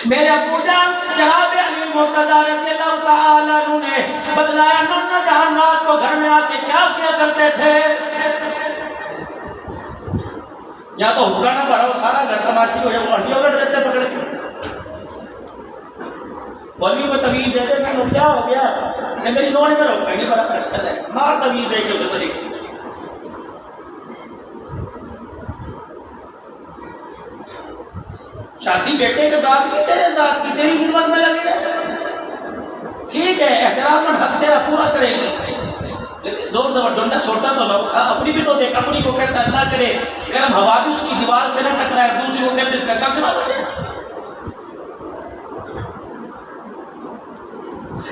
میرے ابو جان جناب علی المرتضی رضی اللہ تعالیٰ عنہ نے بتلایا نانا جہاں رات کو گھر میں آ کے کیا کرتے تھے. یا تو حکا نہ بھرا سارا گھر تماشی ہو جائے، وہ ہڈیوں کٹ دیتے پکڑ کے، ولی کو تویز دیتے. میں نے کیا ہو گیا کہ میری نوڑ میں روکا نہیں بڑا اچھا ہے، مار تویز دے کے اسے طریقے. شادی بیٹے کے ساتھ کی، تیرے ساتھ کی، تیری خدمت میں لگے، ٹھیک ہے، احترام کا حق تیرا پورا کرے گی، لیکن زور زبر ڈنڈا چھوٹا تو نہ اٹھا. اپنی بھی تو دیکھ، اپنی کو کہتا اللہ کرے گرم ہوا بھی اس کی دیوار سے نہ ٹکرائے، دوسری کو کہتے اس کا کک نہ بچے.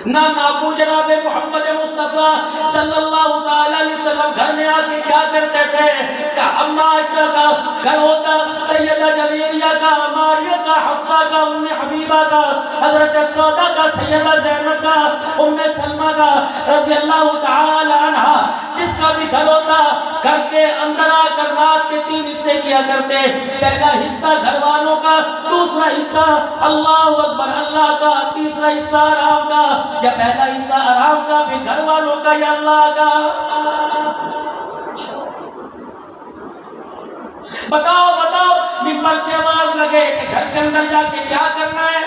نانا ابو جناب محمد مصطفیٰ صلی اللہ تعالی علیہ وسلم گھر میں آ کے کیا کرتے تھے؟ کہ اما عائشہ کا گھر ہوتا، سیدہ جویریہ کا، ماریہ کا، حفصہ کا، ام حبیبہ کا، حضرت سودا کا، سیدہ زینب کا، ام سلمہ کا رضی اللہ تعالی عنہ. جس کا بھی گھر ہوتا، گھر کے اندر آ کر رات کے 3 حصے کیا کرتے. پہلا حصہ گھر والوں کا، دوسرا حصہ اللہ اکبر اللہ کا، تیسرا حصہ آرام کا، یا پہلا حصہ آرام کا پھر گھر والوں کا یا اللہ کا. بتاؤ ممبر سے آواز لگے کہ گھر کے اندر جا کے کیا کرنا ہے.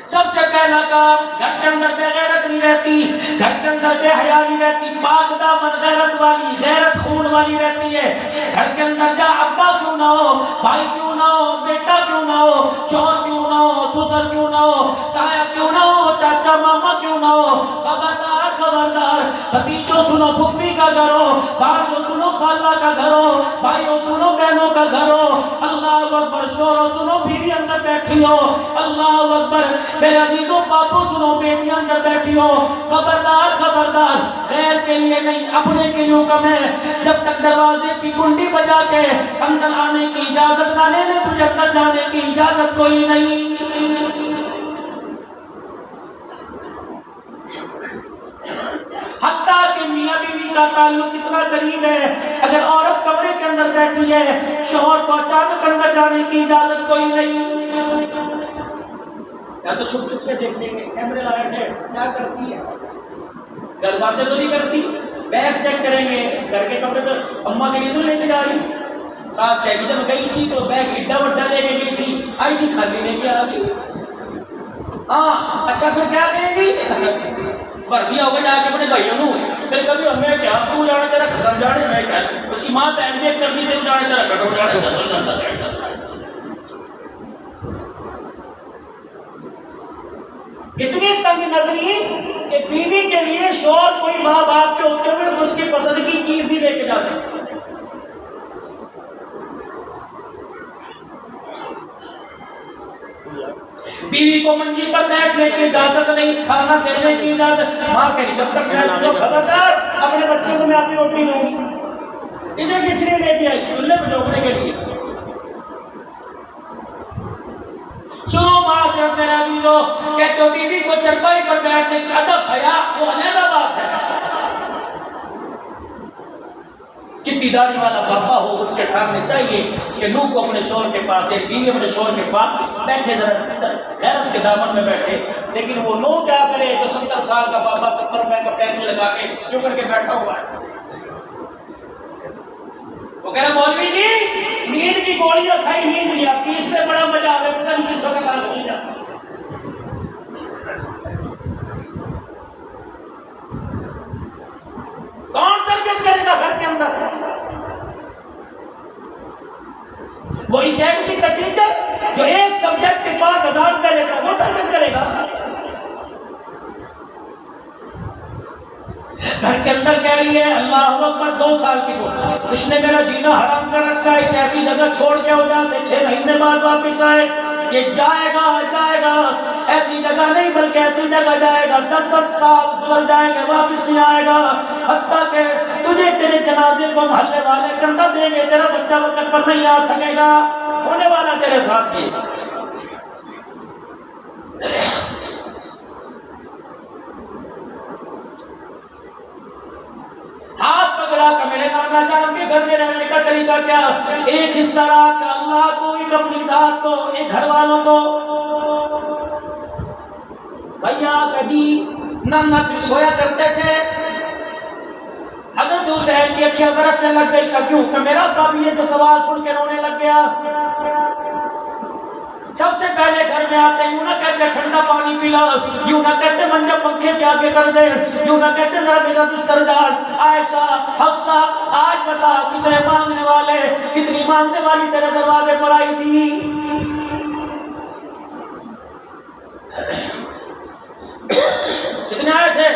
سب سے پہلا کام، گھر کے اندر بے غیرت نہیں رہتی، گھر کے اندر بے حیا نہیں رہتی، پاک دامن غیرت والی، غیرت خون والی رہتی ہے. گھر کے اندر جا ابا کیوں نہ ہو، بھائی کیوں نہ ہو، بیٹا کیوں نہ ہو، شوہر کیوں نہ ہو، سسر کیوں نہ ہو، تایا کیوں نہ ہو، چاچا ماما کیوں نہ ہو، خبردار بھتیجوں سنو پھپھی کا گھر ہو، بھائیوں سنو خالہ کا گھر ہو، بھائیوں سنو بہنوں کا گھر ہو. اللہ اکبر. شوہر سنو بیوی اندر بیٹھی ہو. اللہ اکبر. میرے عزیزوں باپو سنو بیٹی اندر بیٹھی ہو. خبردار غیر کے لیے نہیں، اپنے کے لیے حکم ہے. جب تک دروازے کی کنڈی بجا کے اندر آنے کی اجازت نہ لے لے تجھے اندر جانے کی اجازت کوئی نہیں. حتیٰ کہ میاں بیوی کا تعلق اتنا قریب ہے، اگر عورت کمرے کے اندر بیٹھی ہے، شوہر کو اچانک اندر جانے کی اجازت کوئی نہیں. یا تو چھپ کے دیکھیں گے کیمرے لائٹ ہے کیا کرتی ہے، گھر باتیں تو نہیں کرتی. بیگ چیک کریں گے، گھر کے کمرے پہ اماں کے لیے تو لے کے جا رہی. ساس کہتی جب گئی تھی تو بیگ اڈا وڈا لے کے گئی تھی، آئی تھی خالی لے کے آ گئی. ہاں اچھا پھر کیا کہیں گی، بھر دیا ہوگا جا کے اپنے بھائیوں نے. پھر کبھی ہمیں کیا تو جانے تیرا قسم جانے میں کیا، اس کی ماں پہن دیکھ کر دی تھی جانے تیرا قسم جانے. اتنی تنگ نظری کہ بیوی کے لیے شوہر کوئی ماں باپ کے ہوتے ہوئے اس کی پسند کی چیز بھی لے کے جا سکتا. بیوی کو منجی پر بیٹھنے کی اجازت نہیں، کھانا دینے کی اجازت. ماں کہی جب تک میں تو خبردار اپنے بچے کو میں اپنی روٹی دوں گی. اسے کس لیے لے کے آئی؟ چولہے پہ ڈوبنے کے لیے. سنو معاشرت میرے عزیزو، کہتے ہو بیوی کو چرپائی پر بیٹھنے کی ادب حیا وہ علیحدہ بات ہے. چٹی داڑھی والا بابا ہو، اس کے سامنے چاہیے کہ نوح کو اپنے شوہر کے پاس، ایک بیوی اپنے شوہر کے پاس بیٹھے، ذرا غیرت کے دامن میں بیٹھے، لیکن وہ نوح کیا کرے جو 70 سال کا بابا 70 روپے کا پین میں لگا کے جو کر کے بیٹھا ہوا ہے. وہ کہہ رہے مولوی جی نیند کی گولیاں کھائی نیند نہیں آتی، اس میں بڑا مزہ آ رہا ہے، پتہ نہیں کس وقت آ رہی ہے. کون تربیت کرے گا گھر کے اندر؟ وہ اکیڈمی کا ٹیچر جو ایک سبجیکٹ کے 5000 روپے لیتا ہے وہ تربیت کرے گا؟ گھر کے اندر کہہ رہی ہے اللہ اکبر 2 سال کی ہو، اس نے میرا جینا حرام کر رکھا ہے، اسے ایسی جگہ چھوڑ کے ہو جہاں سے 6 مہینے بعد واپس آئے. یہ جائے گا ایسی جگہ نہیں بلکہ ایسی جگہ جائے گا 10 سال گزر جائیں گے واپس نہیں آئے گا، حتیٰ کہ تجھے تیرے جنازے کو محلے والے کرنا دیں گے، تیرا بچہ وقت پر نہیں آ سکے گا، ہونے والا تیرے ساتھ بھی. ہاتھ پکڑا کہ میرے نانا جان کے گھر میں رہنے کا طریقہ کیا؟ ایک حصہ رات کا اللہ کو، ایک اپنی ذات کو، ایک گھر والوں کو. بھیا کبھی نانا پھر سویا کرتے تھے، حضرت حسین کی اکھیاں برسنے لگ گئی کہ کیوں؟ کہ میرا ابا بھی یہ جو سوال سن کے رونے لگ گیا. سب سے پہلے گھر میں آتے یوں نہ کہتے ٹھنڈا پانی پلا، یوں نہ کہتے منجا پنکھے کے آگے کر دے، یوں نہ کہتے ذرا میرا بستر ڈال. عائشہ، حفصہ آج بتا کتنے مانگنے والے، کتنی مانگنے والی تیرے دروازے پر آئی تھی؟ کتنے آئے تھے؟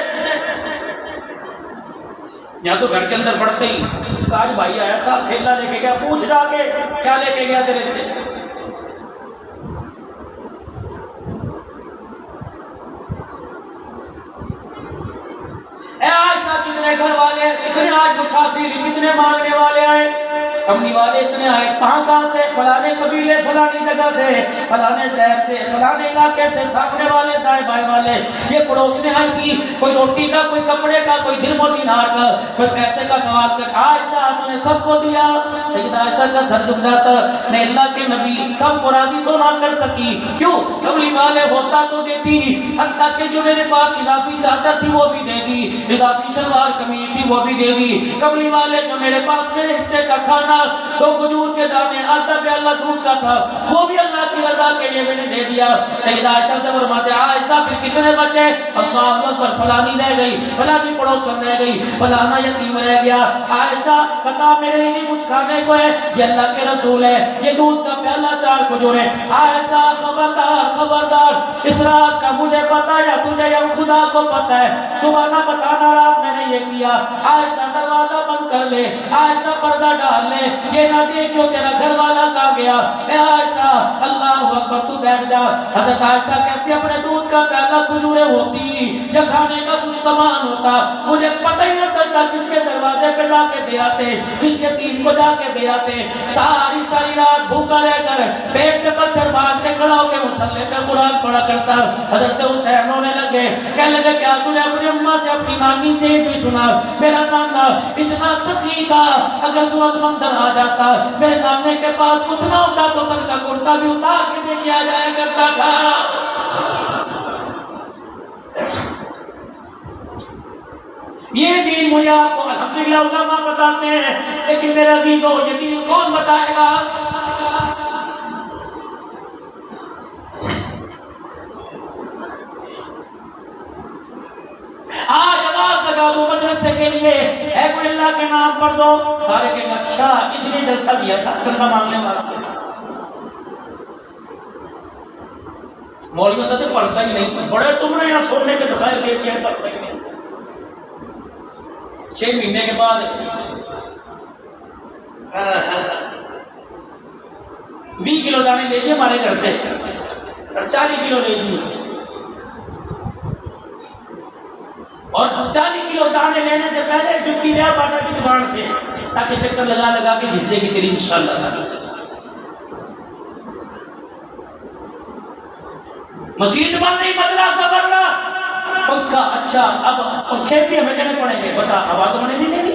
یہاں تو گھر کے اندر پڑتے ہی اس کا آج بھائی آیا تھا، تھیلا لے کے گیا، پوچھ جا کے کیا لے کے گیا تیرے سے؟ اے عائشہ کتنے گھر والے، کتنے آج مسافر، کتنے مانگنے والے آئے؟ کمنی والے اتنے آئے، کہاں سے؟ فلانے قبیلے، فلانی جگہ سے، فلانے شہر سے، فلانے علاقے سے، سامنے والے، دائیں بائیں والے. یہ پڑوسنے آئی تھی، کوئی روٹی کا، کوئی کپڑے کا، کوئی درم و دینار کا، کوئی پیسے کا سوال کر. عائشہ نے سب کو دیا. سیدہ عائشہ کا سر جھک جاتا، نے اللہ کے نبی سب کو راضی تو نہ کر سکی، کیوں؟ کملی والے ہوتا تو دیتی، حتیٰ کہ جو میرے پاس اضافی چادر تھی وہ بھی دے دی، اضافی شلوار قمیض تھی وہ بھی دے دی. کملی والے جو میرے پاس میرے حصے کا کھانا 2 کھجور کے دانے، آدھا پیالہ دودھ کا تھا، وہ بھی اللہ کی رضا کے لیے میں نے دے دیا. سیدہ عائشہ سے فرماتے عائشہ پھر کتنے بچے؟ اللہ اکبر، فلانی رہ گئی، فلانی پڑوسن رہ گئی، فلانا یتیم رہ گیا. عائشہ بتا میرے لیے کچھ کھانے کو ہے؟ یہ اللہ کے رسول ہے، یہ دودھ کا پیالہ 4 کھجور ہے. عائشہ خبردار، اس راز کا مجھے پتا یا تجھے یا خدا کو پتا ہے، صبح نہ بتانا رات میں نے یہ کیا. عائشہ دروازہ بند کر لے، عائشہ پردہ ڈال لے، یہ نہ دیکھو تیرا گھر والا کہاں گیا. اے عائشہ اللہ اکبر، تو بیٹھ جا. حضرت عائشہ کہتی اپنے دودھ کا پیالہ کھجوریں ہوتی یا کھانے کا کچھ سامان ہوتا، مجھے پتہ ہی نہ چلتا کس کے دروازے پہ جا کے دے آتے، کس یتیم کو جا کے دے آتے. ساری رات بھوکا رہ کر پیٹ پہ پتھر باندھ کے کھڑا ہو کے مصلی پہ قرآن پڑھا کرتا. حضرت حسین ہونے لگے، کہنے لگے کیا تجھے اپنی اماں سے، اپنی نانی سے بھی سنا؟ میرا نانا اتنا سخی تھا، اگر ضرورت مند آ جاتا میرے نانے کے پاس کچھ نہ ہوتا تو تن کا کرتا بھی اتار کے دے کے آ جایا کرتا تھا. یہ دین مجھے آپ کو الحمدللہ علماء بتاتے ہیں، لیکن میرے عزیزوں یہ دین کون بتائے گا؟ آج آواز لگا دو مدرسے کے لیے، اے کوئی اللہ کے نام پڑھ دو، سارے کہیں اچھا اس لیے جلسہ دیا تھا چندہ مانگنے واسطے. مولوی تو پڑھتا ہی نہیں، بڑے تم نے یہاں سونے کے ذخائر دے دیا ہے، پڑھتا ہی نہیں. 6 مہینے کے بعد 20 کلو دانے لے لیے ہمارے گھر سے، 40 کلو لے لیے، اور 40 کلو دانے لینے سے پہلے جٹی لیا باٹا کی دکان سے، تاکہ چکر لگا کے گھسے کی تیری انشاءاللہ. مسجد بند نہیں، مدرسہ بند، پنکھا. اچھا اب پنکھے بھی ہمیں دینے پڑیں گے، بتا ہوا تو ہمیں نہیں لینی.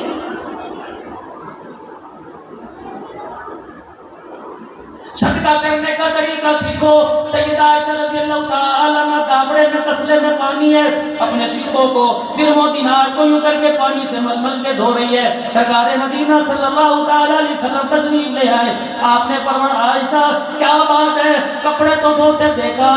طریقہ سیکھو. سیدہ عائشہ رضی اللہ تعالیٰ عنہ دابڑے میں تسلے میں پانی ہے, اپنے سکوں کو درہم و دینار کو یوں کر کے پانی سے مل مل کے دھو رہی ہے. سرکار مدینہ صلی اللہ تعالیٰ علیہ وسلم تشریف لے آئے. آپ نے فرمایا عائشہ کیا بات ہے, کپڑے تو دھوتے دیکھا,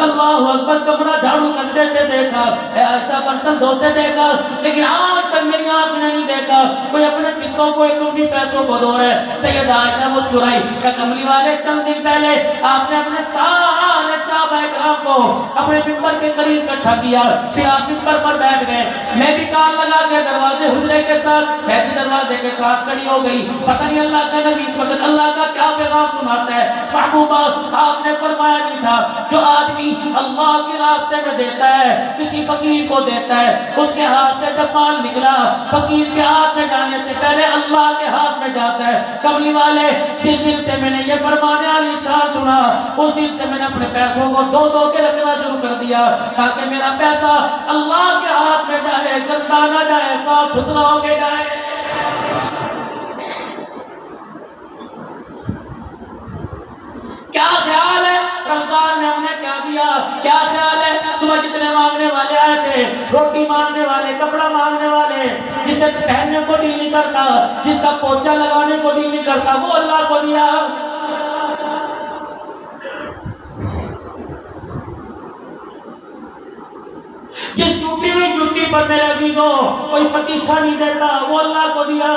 اللہ اکبر, کپڑا جھاڑو کرتے تھے دیکھا, اے عائشہ برتن دھوتے دیکھا, لیکن آج تک میری آنکھ نے نہیں دیکھا کوئی اپنے سکوں کو 1 روپی پیسوں کو دھو رہے. سیدہ عائشہ مسکرائی کہ کملی والے چند دن پہلے آپ نے اپنے سارے صحابہ کرام کو اپنے ممبر کے قریب اکٹھا کیا, پھر آپ ممبر پر بیٹھ گئے. میں بھی کان لگا کے دروازے حجرے کے ساتھ, میں بھی دروازے کے ساتھ کھڑی ہو گئی. پتہ نہیں اللہ کا نبی اس وقت اللہ کا کیا پیغام سناتا ہے. محبوبہ آپ نے فرمایا نہیں تھا جو آدمی اللہ کے راستے میں دیتا ہے, کسی فقیر کو دیتا ہے, اس کے ہاتھ سے جب مال نکلا فقیر کے ہاتھ میں جانے سے پہلے اللہ کے ہاتھ میں جاتا ہے. کملی والے جس دن سے میں نے یہ فرمانے والی شان سنا, اس دن سے میں نے اپنے پیسوں کو دو کے رکھنا شروع کر دیا تاکہ میرا پیسہ اللہ کے ہاتھ میں جائے, گندا نہ جائے, صاف ستھرا ہو کے جائے. کیا خیال ہے رمضان میں ہم نے کیا دیا؟ کیا خیال ہے صبح جتنے مانگنے والے آئے تھے, روٹی مانگنے والے, کپڑا مانگنے والے, جسے پہننے کو دل نہیں کرتا, جس کا پوچھا لگانے کو دل نہیں کرتا, وہ اللہ کو دیا. جس ٹوٹی ہوئی جوتی پر میرے عزیزوں کوئی پتیشہ نہیں دیتا, وہ اللہ کو دیا.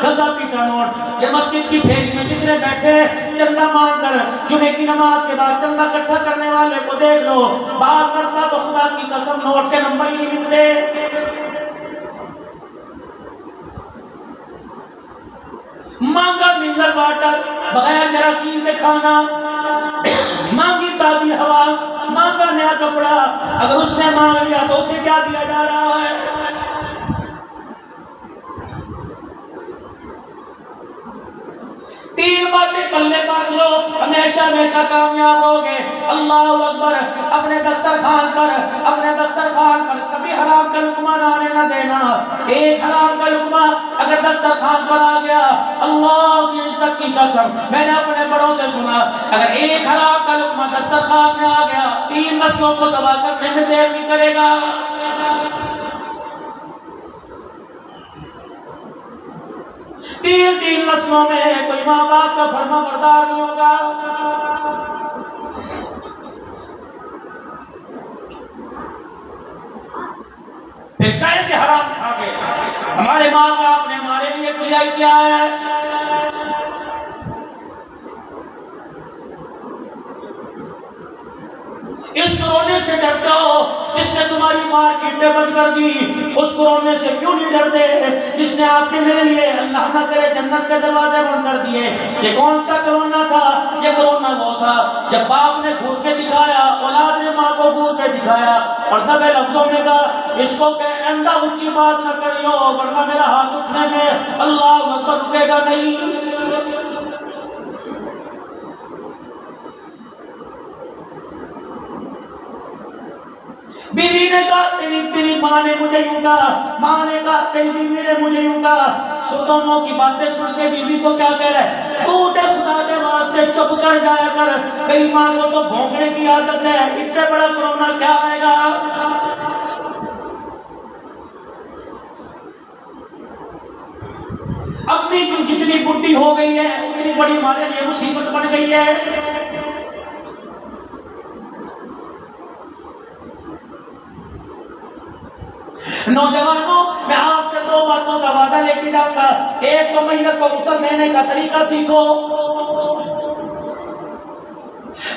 گزا پیٹا نوٹ. یہ مسجد کی بھیڑ میں جتنے بیٹھے چندہ مانگ کر جمعے کی نماز کے بعد چندہ اکٹھا کرنے والے کو دیکھ لو, بات کرتا تو خدا کی قسم نوٹ کے نمبر ہی نہیں ملتے. مانگا منرل واٹر بغیر جراثیم کے کھانا, مانگی تازی ہوا, مانگا نیا کپڑا. اگر اس نے مانگ لیا تو اسے کیا دیا جا رہا ہے؟ تین باتیں پلے باندھ لو, ہمیشہ ہمیشہ کامیاب ہوگے. اللہ اکبر. اپنے دسترخوان پر کبھی حرام کا لقمہ نہ آنے نہ دینا. ایک حرام کا لقمہ اگر دسترخوان پر آ گیا, اللہ کی عزت کی قسم, میں نے اپنے بڑوں سے سنا, اگر ایک حرام کا لقمہ دسترخوان میں آ گیا 3 نسلوں کو تباہ کرنے میں دیر نہیں کرے گا. تین نسلوں میں کوئی ماں باپ کا فرما بردار نہیں ہوگا. پھر کہے کہ حرام کھا گئے. ہمارے ماں باپ نے ہمارے لیے کیا ہی کیا ہے. اس کورونے سے ڈرتے ہو جس نے تمہاری مارکیٹیں بند کر دی, اس کورونے سے کیوں نہیں ڈرتے جس نے آپ کے میرے لیے اللہ نہ کرے جنت کے دروازے بند کر دیے؟ یہ کون سا کورونا تھا؟ یہ کورونا وہ تھا جب باپ نے گھور کے دکھایا, اولاد نے ماں کو گھور کے دکھایا اور دبے لفظوں میں کہا اس کو کہ اندھا اونچی بات نہ کریو ورنہ میرا ہاتھ اٹھنے میں اللہ اکبر رکے گا نہیں. بیوی نے کہا تیری ماں نے مجھے یوں کہا, ماں نے کہا تیری بیوی نے مجھے یوں کہا. سو دونوں کی باتیں سن کے بیوی کو کیا کہہ رہے, تو دے خدا دے واسطے چپ کر جایا کر, میری ماں کو تو بھونکنے کی عادت ہے, اس سے بڑا کورونا کیا آئے گا. اپنی جتنی بڈھی ہو گئی ہے اتنی بڑی ہمارے لیے مصیبت بن گئی ہے. نوجوانوں میں آپ سے 2 باتوں کا وعدہ لے کے جاؤں گا. ایک تو میت کو غسل دینے کا طریقہ سیکھو.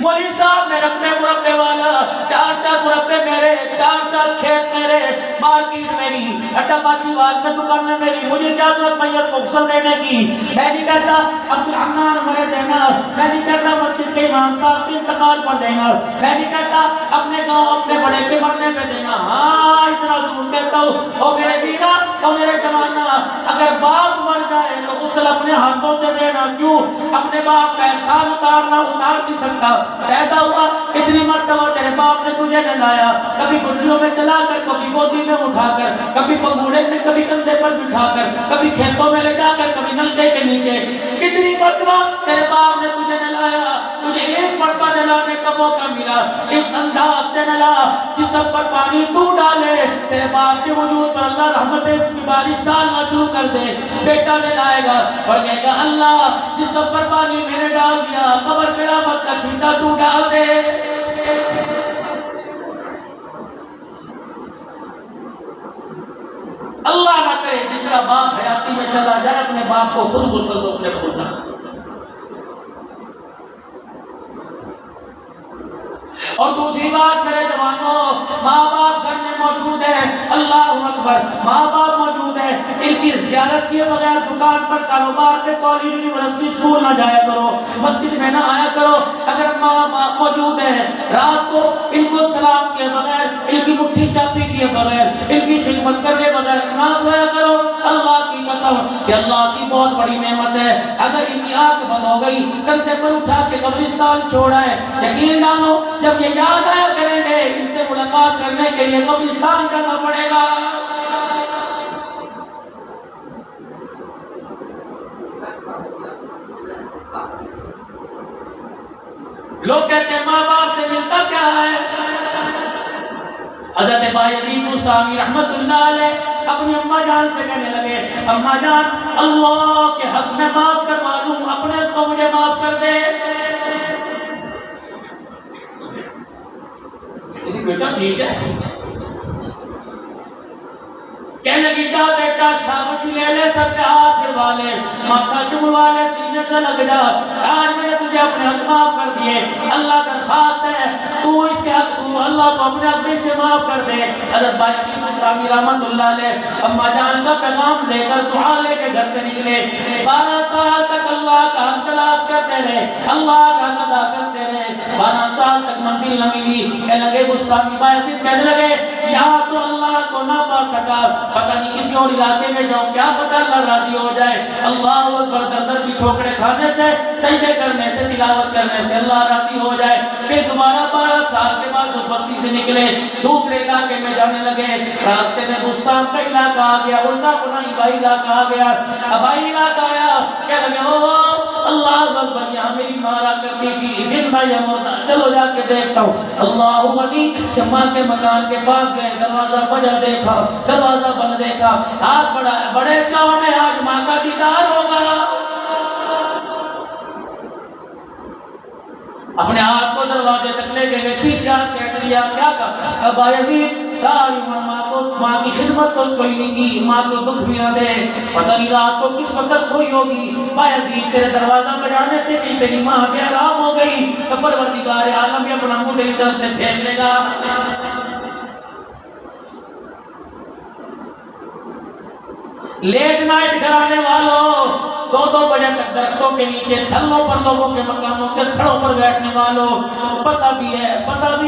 مولوی صاحب میں رقبے مربے والا, 4 مربے میرے, 4 کھیت میرے, مارکیٹ میری, اڈا پاچی وال میں دکانیں میری, مجھے کیا ضرورت میت کو غسل دینے کی؟ میں نہیں کہتا عبدالرحمن مرے دینا, میں نہیں کہتا مسجد کے امام صاحب کے انتقال پر دینا, میں نہیں کہتا اپنے گاؤں اپنے بڑے کے مرنے پہ دینا. ہاں اتنا ضرور کہتا ہوں, او میرے ویرا, او میرے جوانہ, اگر باپ مر جائے تو غسل اپنے ہاتھوں سے دینا. کیوں؟ اپنے باپ کا احسان اتار نہیں سکتا. پیدا ہوا اتنی مرتبہ تیرے باپ نے تجھے نہلایا, کبھی گڈلیوں میں چلا کر, کبھی گودی میں اٹھا کر, کبھی پگوڑے میں, کبھی کندھے پر بٹھا کر, کبھی کھیتوں میں لے جا کر, کبھی نلکے کے نیچے. کتنی مرتبہ تیرے باپ نے تجھے نہلایا, تجھے ایک مرتبہ کا موقع ملا، اس انداز سے ملا جسم پر پانی تو ڈالے، تیرے باپ کے وجود پر اللہ رحمتیں کی بارش ڈالنا شروع کر دے۔ بیٹا نے لائے گا اور کہے گا اللہ جسم پر پانی میں نے ڈال دیا، قبر پہ رحمت کا چھینٹا تو ڈال دے۔ اللہ نہ کرے جس کا باپ حیاتی میں چلا جائے اپنے باپ کو خود غسل دو، اپنے خود نہ۔ اور دوسری بات میرے جوانوں، ماں باپ گھر میں موجود ہے، اللہ اکبر، ماں باپ موجود ہے، ان کی زیارت کیے بغیر دکان پر، کاروبار پہ، کالج، یونیورسٹی، اسکول نہ جایا کرو، مسجد میں نہ آیا کرو۔ اگر ماں باپ موجود ہے رات کو ان کو سلام کیے بغیر، ان کی مٹھی چاپی کیے بغیر، ان کی خدمت کرنے بغیر نہ سویا کرو۔ اللہ کی قسم کہ اللہ کی بہت بڑی نعمت ہے، اگر ان کی آنکھ بند ہو گئی کندھے پر اٹھا کے قبرستان چھوڑا ہے، یقین جانو جب یہ یاد آیا کریں گے ان سے ملاقات کرنے کے لیے قبرستان جانا پڑے گا۔ لوگ کہتے ہیں ماں باپ سے ملتا کیا ہے؟ حضرت بایزید بستامی رحمت اللہ علیہ اپنی اماں جان سے کہنے لگے اماں جان اللہ کے حق میں معاف کروا دوں، اپنے کو مجھے معاف کر دے۔ بیٹا ٹھیک ہے، کہنے لگی جا بیٹا شاباشی لے لے، سب پہ ہاتھ گروا لے، ماتھا چمڑوا لے، سینے سے لگ جا، آج میں نے تجھے اپنے حق معاف کر دیے، اللہ درخواست ہے تو اس کے حق تو اللہ کو اپنے حق میں سے معاف کر دے۔ حضرت بایزید بستامی رحمت اللہ علیہ اماں جان کا پیغام لے کر دعا لے کے گھر سے نکلے، 12 سال تک اللہ کا حق تلاش کرتے رہے، اللہ کا حق ادا کرتے رہے، 12 سال تک منزل نہ ملی۔ کہنے لگے بستامی بایزید کہنے لگے یہاں تو اللہ کو نہ پا سکا، پتہ نہیں کسی اور علاقے میں جاؤں، کیا پتہ اللہ راضی ہو جائے۔ اللہ اکبر، در در کی ٹھوکریں کھانے سے، سجدے کرنے سے، تلاوت کرنے سے اللہ راضی ہو جائے۔ پھر دوبارہ 12 سال کے بعد اس بستی سے نکلے، دوسرے علاقے میں جانے لگے، راستے میں بستان کا علاقہ آ گیا، الٹا پنا ابائی علاقہ آ گیا، ابائی علاقہ آیا، کہنے لگے او اللہ اکبر، یہاں میری ماں رہا کرتی تھی، زندہ یا مردہ، چلو جا کے دیکھتا ہوں۔ اللہ غنی، جب ماں کے مکان کے پاس گئے، دروازہ بجا دیکھا، دروازہ بند دیکھا، ہاتھ بڑھایا، بڑے چاؤ میں آج ماں کا دیدار ہوگا۔ اپنے ہاتھ کو دروازے تک لے گئے، پیچھے ہاتھ کہہ لیا، کیا کہا بایزید ساری ماں کی خدمت تو کوئی نہیں کی، ماں کو دکھ بھی نہ دے، پتہ نہیں رات کو کس وقت سوئی ہوگی، بایزید تیرے دروازہ بجانے سے کہ تیری ماں بے آرام ہو گئی تو پروردگار عالم یہ اپنا منہ تیری طرف سے پھینک لے گا۔ لیٹ نائٹ گھرانے والوں، 2-2 بجے تک درختوں کے نیچے، تھلوں پر لوگوں کے مکانوں کے تھڑوں پر بیٹھنے والوں، پتہ بھی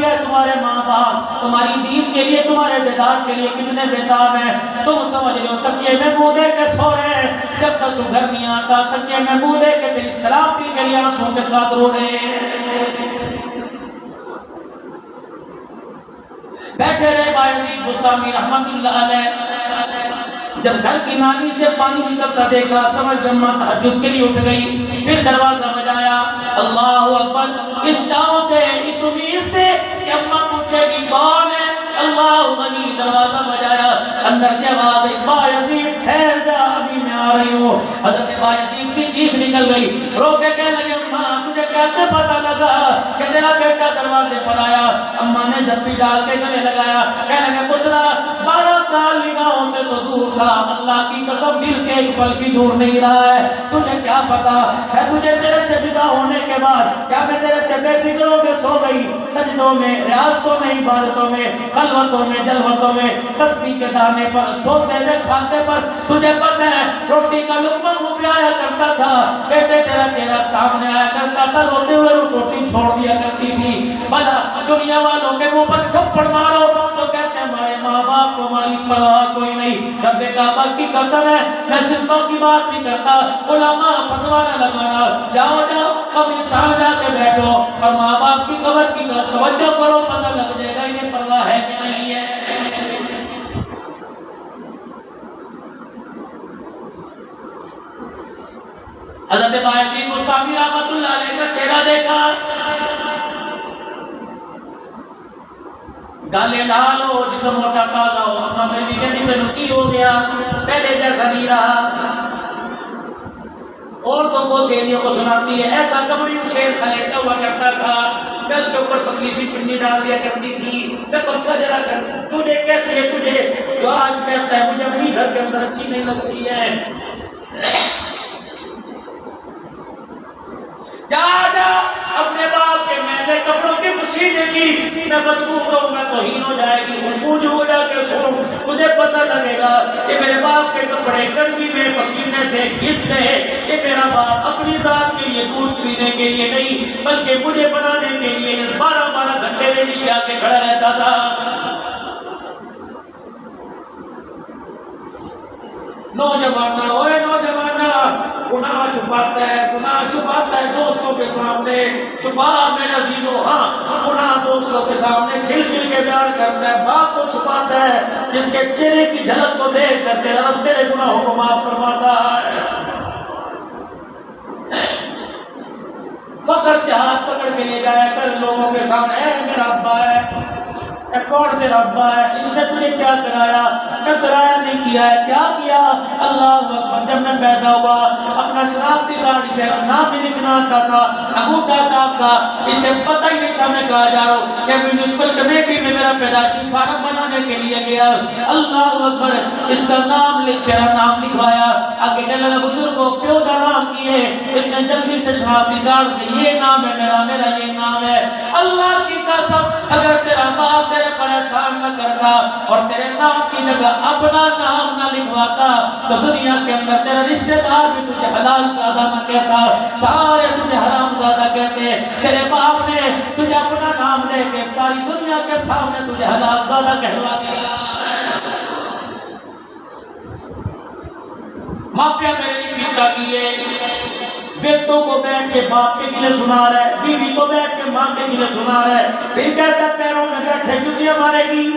ہے تمہارے ماں باپ تمہاری دین کے لیے، تمہارے دیدار کے لیے کتنے بیتاب ہیں، تم سمجھ لو تکیے میں منہ دے کے سو رہے ہیں، جب تک تو گھر نہیں آتا تکیے میں منہ دے کے تیری سلامتی کے لیے آنسوں کے ساتھ رو رہے ہیں۔ بیٹھے رہے بایزید بستامی رحمت اللہ علیہ، جب گھر کی نالی سے پانی نکلتا دیکھا، سمجھ جمع تہجد کے لیے اٹھ گئی، پھر دروازہ بجایا، اللہ اکبر، اس چاؤ سے، اس امید سے کہ اماں پوچھے گی کون ہے، اللہ غنی، دروازہ بجایا، اندر سے آواز ہے بایزید ٹھہر جا ابھی میں آ رہی ہوں۔ حضرت بایزید کی چیخ نکل گئی، رو کے کہنے لگے اماں تجھے کیسے پتہ لگا کہ تیرا بیٹا دروازے پر آیا؟ اماں نے جھپی ڈال کے گلے لگایا، کہنے لگے پترا 12 سال نگاہوں سے تو دور تھا، اللہ کی قسم دل سے ایک پل بھی دور نہیں رہا ہے، تجھے کیا پتا ہے تجھے تیرے سے جدا ہونے کے بعد کیا میں تیرے سے بے فکر ہو کے سو گئی، سجدوں میں، ریاضتوں میں، عبادتوں میں، خلوتوں میں، جلوتوں میں، تسبیح کے دانے پر، سوتے ہوئے کھاتے پر، تجھے پتہ ہے روٹی کا لقمہ منہ پہ آیا کرتا تھا، بیٹے تیرا چہرہ سامنے آیا کرتا تھا، روتے ہوئے روٹی چھوڑ دیا کرتی تھی، بھلا دنیا والوں کے منہ پر تھپڑ مارو تو کہتے ہیں ہمارے ماں باپ کو ہماری پرواہ کوئی نہیں، رب کعبہ کی قسم ہے میں سنتوں کی بات نہیں کرتا، علماء فتویٰ نہ لگانا، جاؤ قبرستان جا کے بیٹھو اور ماں باپ کی قبر کی طرف توجہ کرو، پتہ لگ جائے گا انہیں پرواہ ہے کہ نہیں ہے۔ حضرت بایزید بستامی رحمت اللہ علیہ کا چہرہ دیکھا، گالے لال ہو جسم موٹا تازہ ہو، اما پھر بھی کہتی تینوں کی ہو گیا، پہلے جیسا نہیں رہا۔ عورتوں کو سہیلیوں کو سناتی ہے، ایسا کمری شیر سلیٹا ہوا کرتا تھا، میں اس کے اوپر پتلی سی چنی ڈال دیا کرتی تھی، میں پنکھا جلا کر تجھے کہتی ہے، تجھے جو آج کہتا ہے مجھے اپنی گھر کے اندر اچھی نہیں لگتی ہے، جا جا اپنے باپ کے میلے کپڑوں کی پسینے کی، میں بدبو کروں گا توہین ہو جائے گی، خوشبو جو ہو جا کے سن، تجھے پتہ لگے گا کہ میرے باپ کے کپڑے گرمی میں پسینے سے گھس گئے، کہ میرا باپ اپنی ذات کے لیے دودھ پینے کے لیے نہیں بلکہ مجھے بنانے کے لیے 12 گھنٹے ریڈی کے آگے کھڑا رہتا تھا۔ نوجوانہ اوے نوجوانہ، گناہ چھپاتا ہے دوستوں کے سامنے، چھپا میرے عزیزو، ہاں گناہ دوستوں کے سامنے کھل کھل کے بیان کرتا ہے، باپ کو چھپاتا ہے جس کے چہرے کی جھلک کو دیکھ کر تیرا رب تیرے گناہوں کو معاف فرماتا ہے۔ فخر سے ہاتھ پکڑ کے لے جایا کر لوگوں کے سامنے، اے میرا ابا ہے، اے کون تیرا ابا ہے، اس نے تجھے کیا کرایا، کیا کرایا نہیں کیا ہے، کیا کیا؟ اللہ اکبر، جب میں پیدا ہوا اپنا شناختی کارڈ سے نام بھی لکھنا آتا تھا، انگوٹھا چھاپ تھا، اسے پتہ ہی نہیں تھا میں کہا جا رہا ہوں، کہ میونسپل کمیٹی میں میرا پیدائشی فارم بنانے کے لیے گیا، اللہ اکبر، اس کا نام لکھ تیرا نام لکھوایا، آگے کہنے لگا بزرگوں پیو کا نام کیے، اس نے جلدی سے شناختی کارڈ میں یہ نام ہے میرا یہ نام ہے۔ اللہ کی قسم اگر تیرا باپ تیرے پر احسان نہ کرتا اور تیرے نام کی جگہ اپنا نام نہ لکھواتا تو دنیا کے اندر تیرا رشتہ دار بھی تجھے حلال زادہ نہ کہتا، سارے تجھے حرام زادہ کہتے، تیرے باپ نے تجھے اپنا نام لے کے ساری دنیا کے سامنے تجھے حلال زادہ کہلوا دیا۔ مافیا میرے لیے کیتا کیے، بیٹوں کو بیٹھ کے باپ کے گلے سنا رہا ہے، بیوی کو بیٹھ کے ماں کے گلے سنا رہا ہے، پھر کہتا ہے پیروں میں بیٹھے جوتیاں مارے گی۔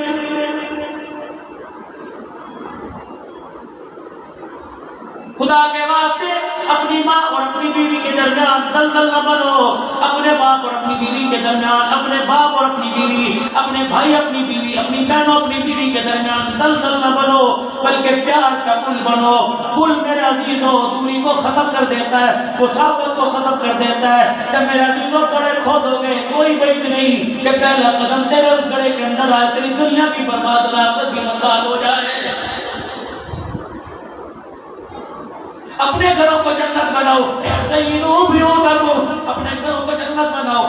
خدا کے واسطے اپنی ماں اور اپنی بیوی کے درمیان دلدل نہ بنو، اپنے باپ اور اپنی بیوی کے درمیان، اپنے باپ اور اپنی بیوی، اپنے بھائی اپنی بیوی، اپنی بہنوں اپنی بیوی کے درمیان دلدل نہ بنو، بلکہ پیار کا پل بنو۔ پل میرے عزیزوں دوری کو ختم کر دیتا ہے، مسافت کو ختم کر دیتا ہے۔ جب میرے عزیزوں گڑھے کھودو گے کوئی بعید نہیں کہ پہلا قدم تیرے اس گڑھے کے اندر آئے، تیری دنیا بھی برباد اور آخرت بھی برباد ہو جائے۔ اپنے گھروں کو جنت بناؤ، زینوا بیوتکم، اپنے گھروں کو جنت بناؤ،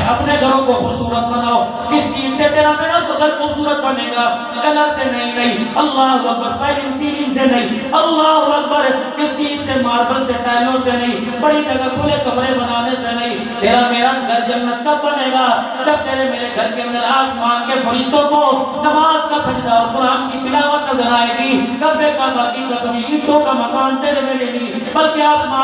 اپنے گھروں کو خوبصورت بناؤ۔ کس چیز سے تیرا میرا گھر خوبصورت بنے گا؟ کلر سے نہیں، اللہ اکبر، پہلی سیلنگ سے نہیں، اللہ اکبر، کس چیز سے؟ ماربل سے، ٹائلوں سے نہیں، بڑی جگہ کھلے کمرے بنانے سے نہیں۔ تیرا میرا گھر جنت کب بنے گا؟ جب تیرے میرے گھر کے اندر آسمان کے فرشتوں کو نماز کا سجدہ اور قرآن کی تلاوت نظر آئے گی۔ رب کعبہ کی قسم، اینٹوں کا مکان تیرے میرے نہیں بلکہ آسمان